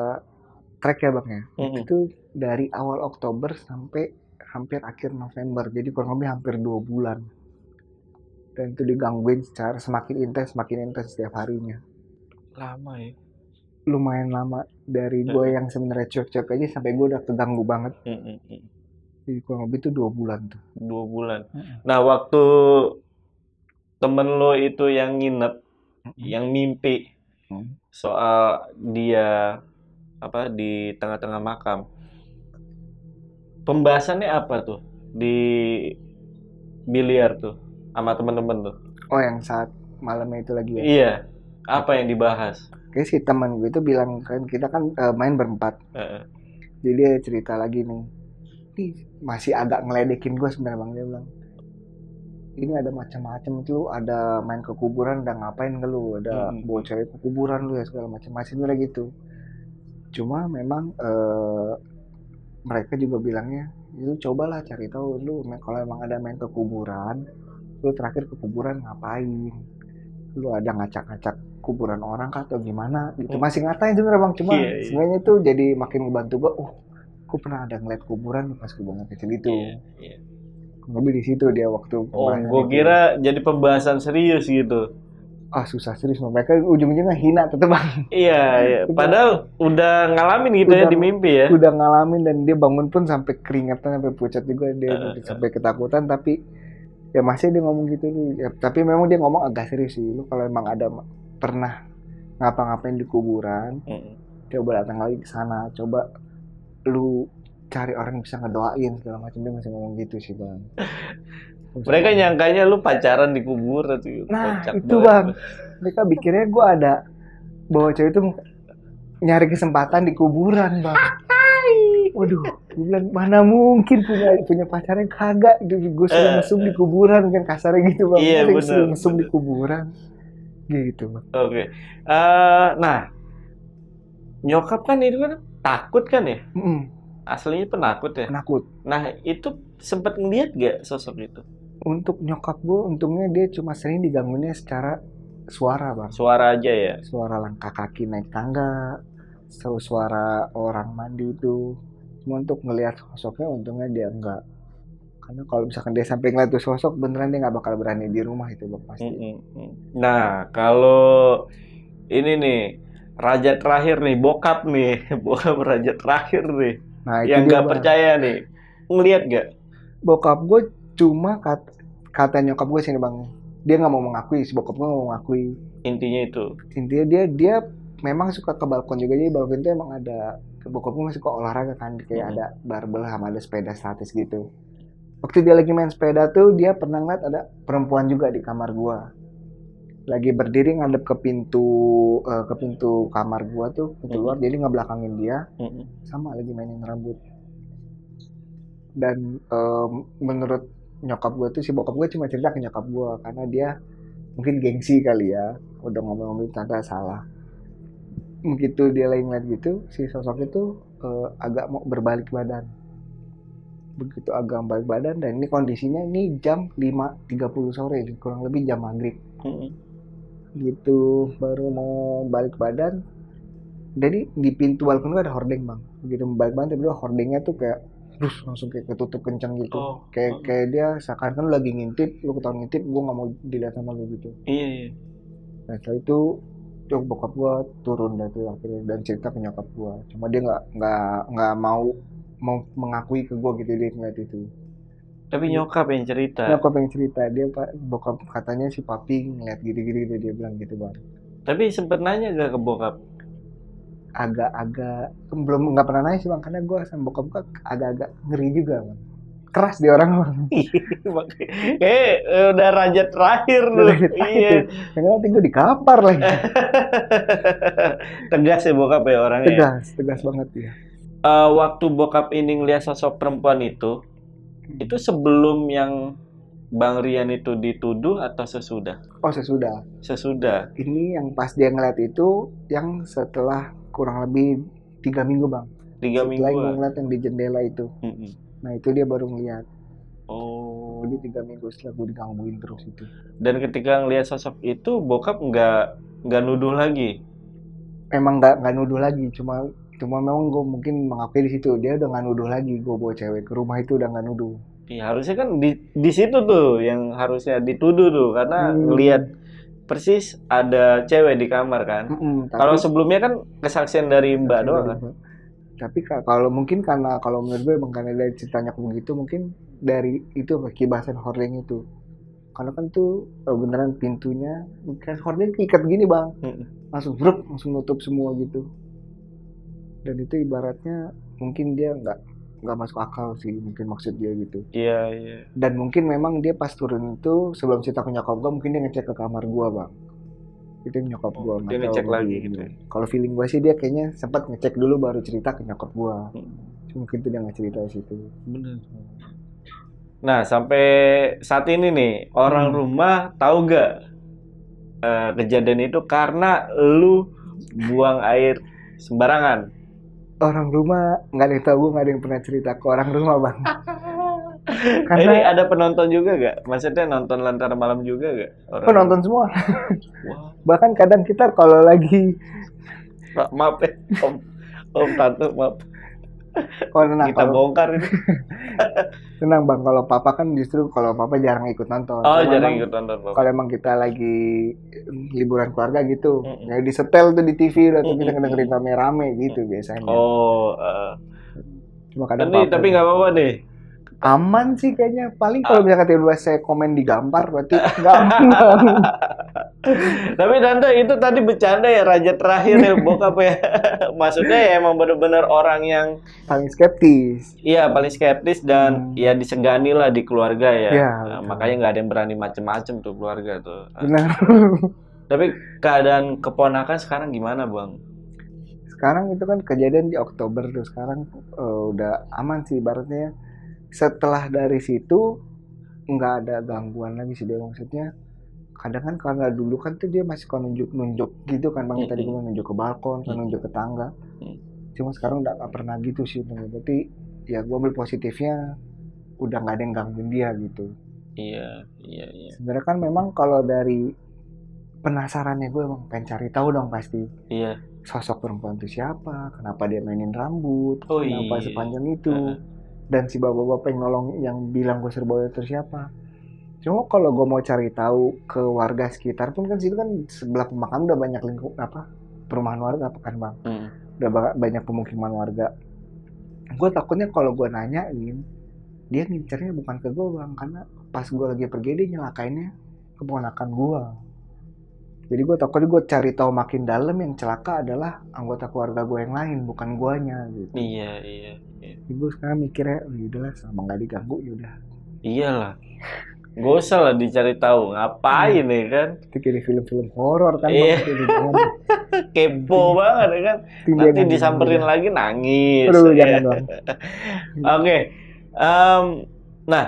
track ya bang ya, itu dari awal Oktober sampai hampir akhir November, jadi kurang lebih hampir 2 bulan. Dan itu digangguin secara semakin intens setiap harinya. Lama ya? Lumayan lama, dari gue yang sebenarnya cuek-cuek aja sampai gue udah keganggu banget. Jadi kurang lebih itu 2 bulan tuh. 2 bulan. Nah waktu temen lo itu yang nginep, yang mimpi soal dia di tengah-tengah makam, pembahasannya apa tuh di biliar tuh sama temen-temen tuh? Yang saat malamnya itu lagi ya? Iya. Apa yang dibahas? Kayak si teman gue itu bilang kan kita kan main berempat. Jadi dia cerita lagi nih. Ini masih agak ngeledekin gue sebenarnya bang, dia bilang. Ini ada macam-macam tuh, ada main ke kuburan, udah ngapain ke lu, ada bawa cewek ke kuburan lu ya segala macam-macam gitu. Cuma memang mereka juga bilangnya, lu cobalah cari tahu lu kalau emang ada main ke kuburan, lu terakhir ke kuburan ngapain? Lu ada ngacak-ngacak kuburan orang kah atau gimana gitu. Masih ngatain sebenarnya bang, cuma sebenarnya itu jadi makin ngebantu gue. Gue pernah ada ngeliat kuburan pas gue banget kecil itu. Lebih di situ dia waktu. Gue kira jadi pembahasan serius gitu. Susah serius, mereka ujung-ujungnya hina tetep bang. Iya. Padahal udah ngalamin gitu ya di mimpi ya. Udah ngalamin dan dia bangun pun sampai keringetan, sampai pucat juga dia sampai ketakutan, tapi ya masih dia ngomong gitu ya, tapi memang dia ngomong agak serius sih. Lu kalau emang ada pernah ngapa-ngapain di kuburan, coba datang lagi ke sana, coba lu cari orang yang bisa ngedoain segala macam. Dia masih ngomong gitu sih bang. Mereka nyangkanya lu pacaran di kuburan tuh. Nah itu bang, mereka pikirnya gue ada bawa cewek itu nyari kesempatan di kuburan bang. Waduh, gue bilang mana mungkin punya pacarnya, kagak. Gue sering mesum di kuburan, kan kasarnya gitu bang. Iya benar. Sering mesum di kuburan, gitu bang. Oke. Nah, nyokap kan itu kan takut kan ya? Aslinya penakut ya? Penakut. Nah, itu sempat ngeliat gak sosok itu? Untuk nyokap gue, untungnya dia cuma sering diganggunya secara suara bang. Suara aja ya? Suara langkah kaki naik tangga, suara orang mandi itu. Cuma untuk ngelihat sosoknya untungnya dia enggak. Karena kalau misalkan dia sampai ngeliat tuh sosok, beneran dia nggak bakal berani di rumah itu bang pasti. Nah, kalau ini nih, raja terakhir nih, bokap nih, bokap raja terakhir nih, nah, yang nggak percaya nih, ngeliat gak? Bokap gue cuma kata nyokap gue sini bang, dia nggak mau mengakui, si bokap gue nggak mau mengakui. Intinya itu. Intinya dia memang suka ke balkon juga, jadi balkon itu emang ada. Bokap gue masih suka olahraga kan, kayak ada barbel sama ada sepeda statis gitu. Waktu dia lagi main sepeda tuh, dia pernah ngeliat ada perempuan juga di kamar gue. Lagi berdiri ngadep ke pintu kamar gue tuh, pintu luar, jadi ngebelakangin dia, sama lagi mainin rambut. Dan menurut nyokap gue tuh, si bokap gue cuma cerita ke nyokap gue, karena dia mungkin gengsi kali ya, udah ngomong-ngomong tante salah. Begitu dia lagi ngeliat gitu, si sosok itu agak mau berbalik badan. Begitu agak balik badan, dan ini kondisinya ini jam 5.30 sore, kurang lebih jam maghrib. Gitu, baru mau balik badan. Jadi di pintu balkon itu ada hordeng bang. Begitu balik badan, tiba-tiba hordengnya tuh kayak terus langsung kayak ketutup kencang gitu. Kayak dia seakan kan lu lagi ngintip, lu ketahuan ngintip, gue nggak mau dilihat sama lu gitu. Iya. Nah setelah itu bokap gue turun dari itu akhirnya dan cerita ke nyokap gue. Cuma dia nggak mau mengakui ke gue gitu, dia ngeliat itu. Tapi nyokap yang cerita. Nyokap yang cerita, dia bokap katanya si papi ngeliat gini-gini, dia bilang gitu bang. Tapi sempet nanya gak ke bokap? Agak-agak belum, nggak pernah nanya sih bang, karena gue sama bokap gue agak-agak ngeri juga bang. Keras dia orang bang. Udah raja terakhir lu. Iya. Yang nanti gue dikampar lagi. Tegas ya bokap ya orangnya. Tegas banget ya. Waktu bokap ini ngeliat sosok perempuan itu sebelum yang Bang Rian itu dituduh atau sesudah? Oh sesudah. Sesudah. Ini yang pas dia ngeliat itu, yang setelah kurang lebih 3 minggu bang. 3 minggu. Setelah gue ngeliat yang di jendela itu. Nah itu dia baru ngeliat. Oh. Jadi 3 minggu setelah gue digangguin terus itu. Dan ketika ngeliat sosok itu, bokap nggak nuduh lagi? Emang nggak nuduh lagi, cuma memang gue mungkin mengakui di situ. Dia udah nggak nuduh lagi, gue bawa cewek ke rumah itu udah nggak nuduh. Iya, harusnya kan di situ tuh yang harusnya dituduh tuh, karena ngelihat persis ada cewek di kamar kan. Kalau sebelumnya kan kesaksian dari Mbak doang kan. Tapi kalau mungkin karena kalau menurut gue emang karena dari ceritanya begitu, mungkin dari itu kibasan hordeng itu. Karena kan tuh beneran pintunya kayak hordeng ikat gini bang, langsung nutup semua gitu. Dan itu ibaratnya mungkin dia nggak masuk akal sih, mungkin maksud dia gitu. Iya. Dan mungkin memang dia pas turun itu sebelum cerita ke nyokap gue, mungkin dia ngecek ke kamar gue bang. Itu nyokap gue dia ngecek lagi gitu. Kalau feeling gue sih dia kayaknya sempat ngecek dulu baru cerita ke nyokap gue. Mungkin itu dia nggak cerita di situ. Bener. Nah sampai saat ini nih orang rumah tahu gak kejadian itu karena lu buang air sembarangan? Orang rumah nggak ada yang tahu, nggak ada yang pernah cerita ke orang rumah bang. Ini Karena ada penonton juga gak? Maksudnya nonton Lentera Malam juga gak? penonton semua. Wah, Bahkan kadang kita kalau lagi maaf ya, Om Tante, maaf. tenang Kita kalau bongkar ini. tenang Bang, kalau papa kan justru kalau papa jarang ikut nonton. Oh, Cuma jarang emang ikut nonton, kalau Bapak. emang kita lagi liburan keluarga gitu, Mm-mm. ya disetel tuh di TV atau kita Mm-mm. dengerin rame-rame gitu biasanya. Oh, Cuma kadang ini papa tapi nggak apa-apa deh. aman sih kayaknya. Paling kalau Ah. misalkan tiba-tiba saya komen digampar berarti nggak aman Bang. Tapi Tante itu tadi bercanda ya, raja terakhir ya bokap ya. Maksudnya ya emang bener-bener orang yang Paling skeptis. iya paling skeptis dan ya disegani lah di keluarga ya. Ya, betul. Makanya nggak ada yang berani macem-macem tuh keluarga tuh. Benar. Tapi keadaan keponakan sekarang gimana, Bang? Sekarang itu kan kejadian di Oktober tuh. Sekarang udah aman sih ibaratnya. Setelah dari situ nggak ada gangguan lagi sih dia, maksudnya kadang kan karena dulu kan tuh dia masih kan nunjuk-nunjuk gitu kan Bang, tadi gue nunjuk ke balkon, kan nunjuk ke tangga. Cuma sekarang udah nggak pernah gitu sih, berarti ya gue ambil positifnya udah nggak ada yang gangguin dia gitu. Iya, iya, iya. Sebenarnya kan memang kalau dari penasarannya gue emang pengen cari tahu dong pasti. Iya. Sosok perempuan itu siapa, kenapa dia mainin rambut, Oh kenapa iya. sepanjang itu, dan si bapak-bapak yang nolong yang bilang gue serba itu siapa. Cuma kalau gue mau cari tahu ke warga sekitar pun kan situ kan sebelah pemakaman udah banyak lingkup apa perumahan warga apa kan Bang, udah banyak pemukiman warga. Gue takutnya kalau gue nanyain dia ngincernya bukan ke gue Bang, karena pas gue lagi pergi dia nyelakainnya keponakan gue. Jadi gue takutnya gue cari tahu makin dalam yang celaka adalah anggota keluarga gue yang lain, bukan guanya gitu. Iya, iya, iya. Jadi gue sekarang mikirnya, udahlah sama nggak diganggu yaudah. Iyalah. Gak usah lah dicari tahu, ngapain ya kan? Itu kayak di film-film horor kan Iya. Bang. Kepo banget ya kan? Nanti disamperin lagi nangis. Aduh, jangan Bang. Oke. Nah,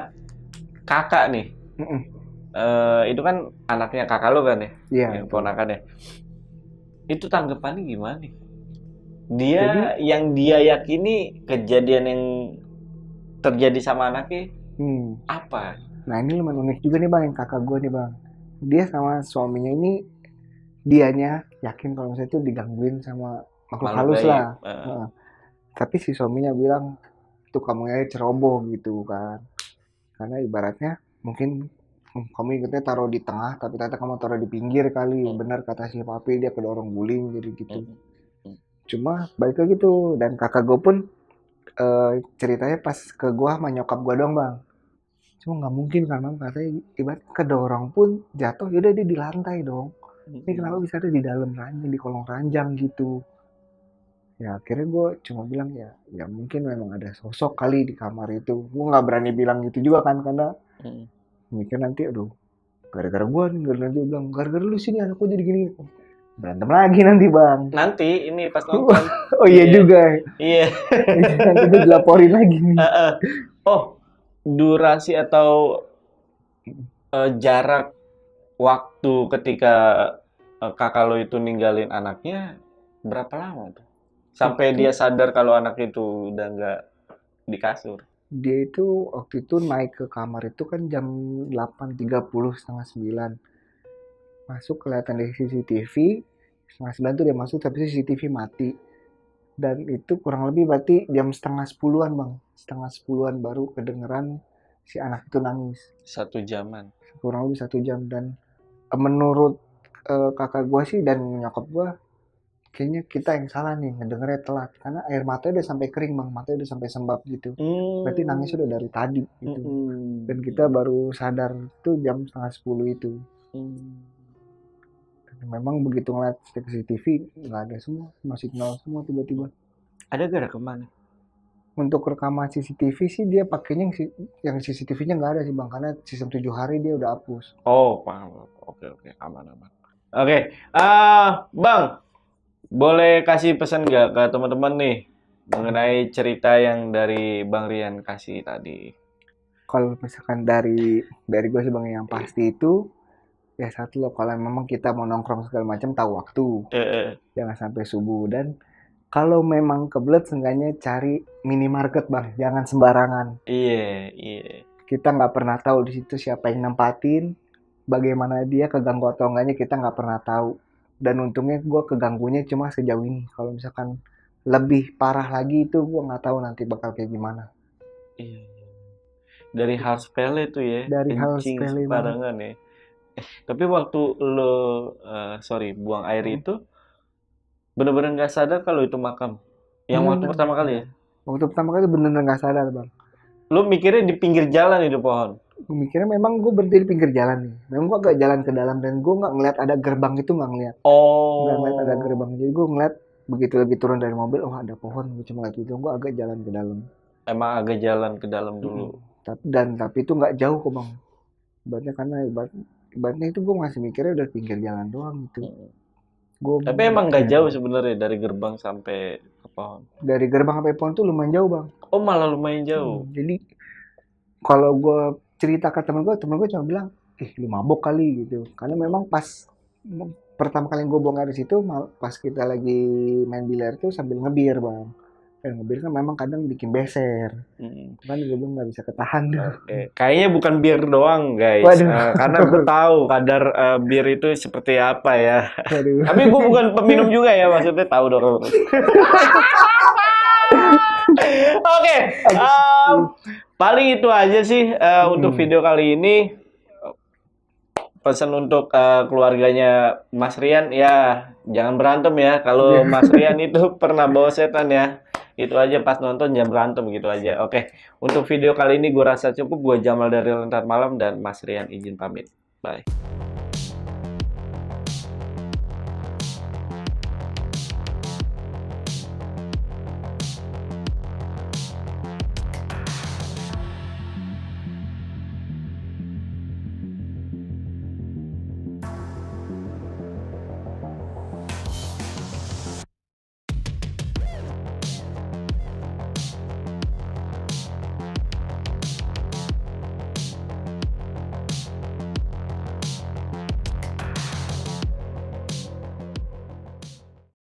kakak nih. Itu kan anaknya kakak lo kan ya? Iya. Yang ponakan ya. Itu tanggapannya gimana nih? Dia yang dia yakini kejadian yang terjadi sama anaknya apa? Nah ini lumayan unik juga nih Bang, yang kakak gue nih Bang. Dia sama suaminya ini, dianya yakin kalau misalnya itu digangguin sama makhluk halus lah. Tapi si suaminya bilang, itu kamu ya ceroboh gitu kan. Karena ibaratnya mungkin kamu ingetnya taruh di tengah, tapi ternyata kamu taruh di pinggir kali. Benar kata si papi, dia kedorong guling jadi gitu. Cuma balik lagi tuh, dan kakak gue pun ceritanya pas ke gue sama nyokap gue dong Bang. Cuma nggak mungkin kan Bang, katanya ibarat kedorong pun jatuh, yaudah dia di lantai dong. Ini kenapa bisa ada di dalam ranjang, di kolong ranjang gitu. Ya akhirnya gue cuma bilang ya mungkin memang ada sosok kali di kamar itu. Gue nggak berani bilang gitu juga kan, karena mikir nanti aduh gara-gara gue nih, nanti bilang gara-gara lu sini anakku jadi gini. Berantem lagi nanti Bang. Nanti ini pas nonton. Oh iya juga. Iya. Nanti gue dilaporin lagi nih. Oh, durasi atau jarak waktu ketika kakak lo itu ninggalin anaknya berapa lama tuh? Sampai dia sadar kalau anak itu udah nggak di kasur. Dia itu waktu itu naik ke kamar itu kan jam 8.30, setengah 9. Masuk kelihatan dari CCTV, setengah 9 tuh dia masuk tapi CCTV mati. Dan itu kurang lebih berarti jam setengah 10-an Bang. Setengah 10-an baru kedengeran si anak itu nangis. 1 jaman. Kurang lebih 1 jam. Dan menurut kakak gue sih dan nyokap gue, kayaknya kita yang salah nih ngedengernya telat. Karena air matanya udah sampai kering Bang. Matanya udah sampai sembab gitu. Berarti nangis udah dari tadi gitu. Dan kita baru sadar tuh jam setengah 10 itu. Memang begitu ngeliat CCTV nggak ada semua, masih nol semua tiba-tiba. Ada gak rekaman? Untuk rekaman CCTV sih dia pakainya yang CCTV-nya nggak ada sih Bang, karena sistem 7 hari dia udah hapus. Oh paham. Oke aman. Oke, Bang, boleh kasih pesan nggak ke teman-teman nih mengenai cerita yang dari Bang Rian kasih tadi? Kalau misalkan dari gue sih Bang, yang pasti itu ya satu loh, kalau memang kita mau nongkrong segala macam tahu waktu, jangan sampai subuh. Dan Kalau memang kebelet, seenggaknya cari minimarket bang, jangan sembarangan. Iya, iya. Kita nggak pernah tahu di situ siapa yang nempatin, bagaimana dia keganggu atau enggaknya kita nggak pernah tahu. Dan untungnya gue keganggunya cuma sejauh ini. Kalau misalkan lebih parah lagi itu gue nggak tahu nanti bakal kayak gimana. Iya. Dari hal sepele tuh ya, Dari hal kencing sepele banget. sembarangan ya. Tapi waktu lo, buang air Hmm. itu, bener-bener nggak sadar kalau itu makam. Yang waktu Bener-bener pertama nggak kali sadar. ya? Waktu pertama kali bener-bener nggak sadar bang. Lo mikirnya di pinggir jalan itu pohon. Gue mikirnya memang gue berdiri di pinggir jalan nih. Memang gue agak jalan ke dalam dan gue nggak ngeliat ada gerbang itu, nggak ngeliat. Nggak ngeliat ada Oh, gerbang. Jadi gue ngeliat begitu lagi turun dari mobil, oh ada pohon. Gue cuma lihat itu, gue agak jalan ke dalam. emang agak jalan ke dalam dulu. Tapi itu nggak jauh kok bang. Ibaratnya karena ibaratnya itu gue masih mikirnya udah pinggir jalan doang gitu. Gue Tapi emang nggak jauh sebenarnya dari gerbang sampai ke pohon. dari gerbang sampai pohon tuh lumayan jauh bang. Oh, malah lumayan jauh. Jadi kalau gue cerita ke temen gue cuma bilang, lu mabok kali gitu. Karena memang pas pertama kali gue buang air di situ, pas kita lagi main biliar tuh sambil ngebir bang. Dan ngebir kan memang kadang bikin beser. Hmm. Kan gue belum nggak bisa ketahan tuh. Oke. Kayaknya bukan bir doang, guys. Waduh. Karena gue tahu kadar bir itu seperti apa ya. Waduh. Tapi gue bukan peminum juga ya, maksudnya tahu dong. Oke, paling itu aja sih untuk video kali ini. Pesan untuk keluarganya Mas Rian, ya jangan berantem ya. Kalau Mas Rian itu pernah bawa setan ya. Itu aja, pas nonton jangan berantem gitu aja. Oke, untuk video kali ini gue rasa cukup. Gue Jamal dari Lentar Malam dan Mas Rian izin pamit. Bye.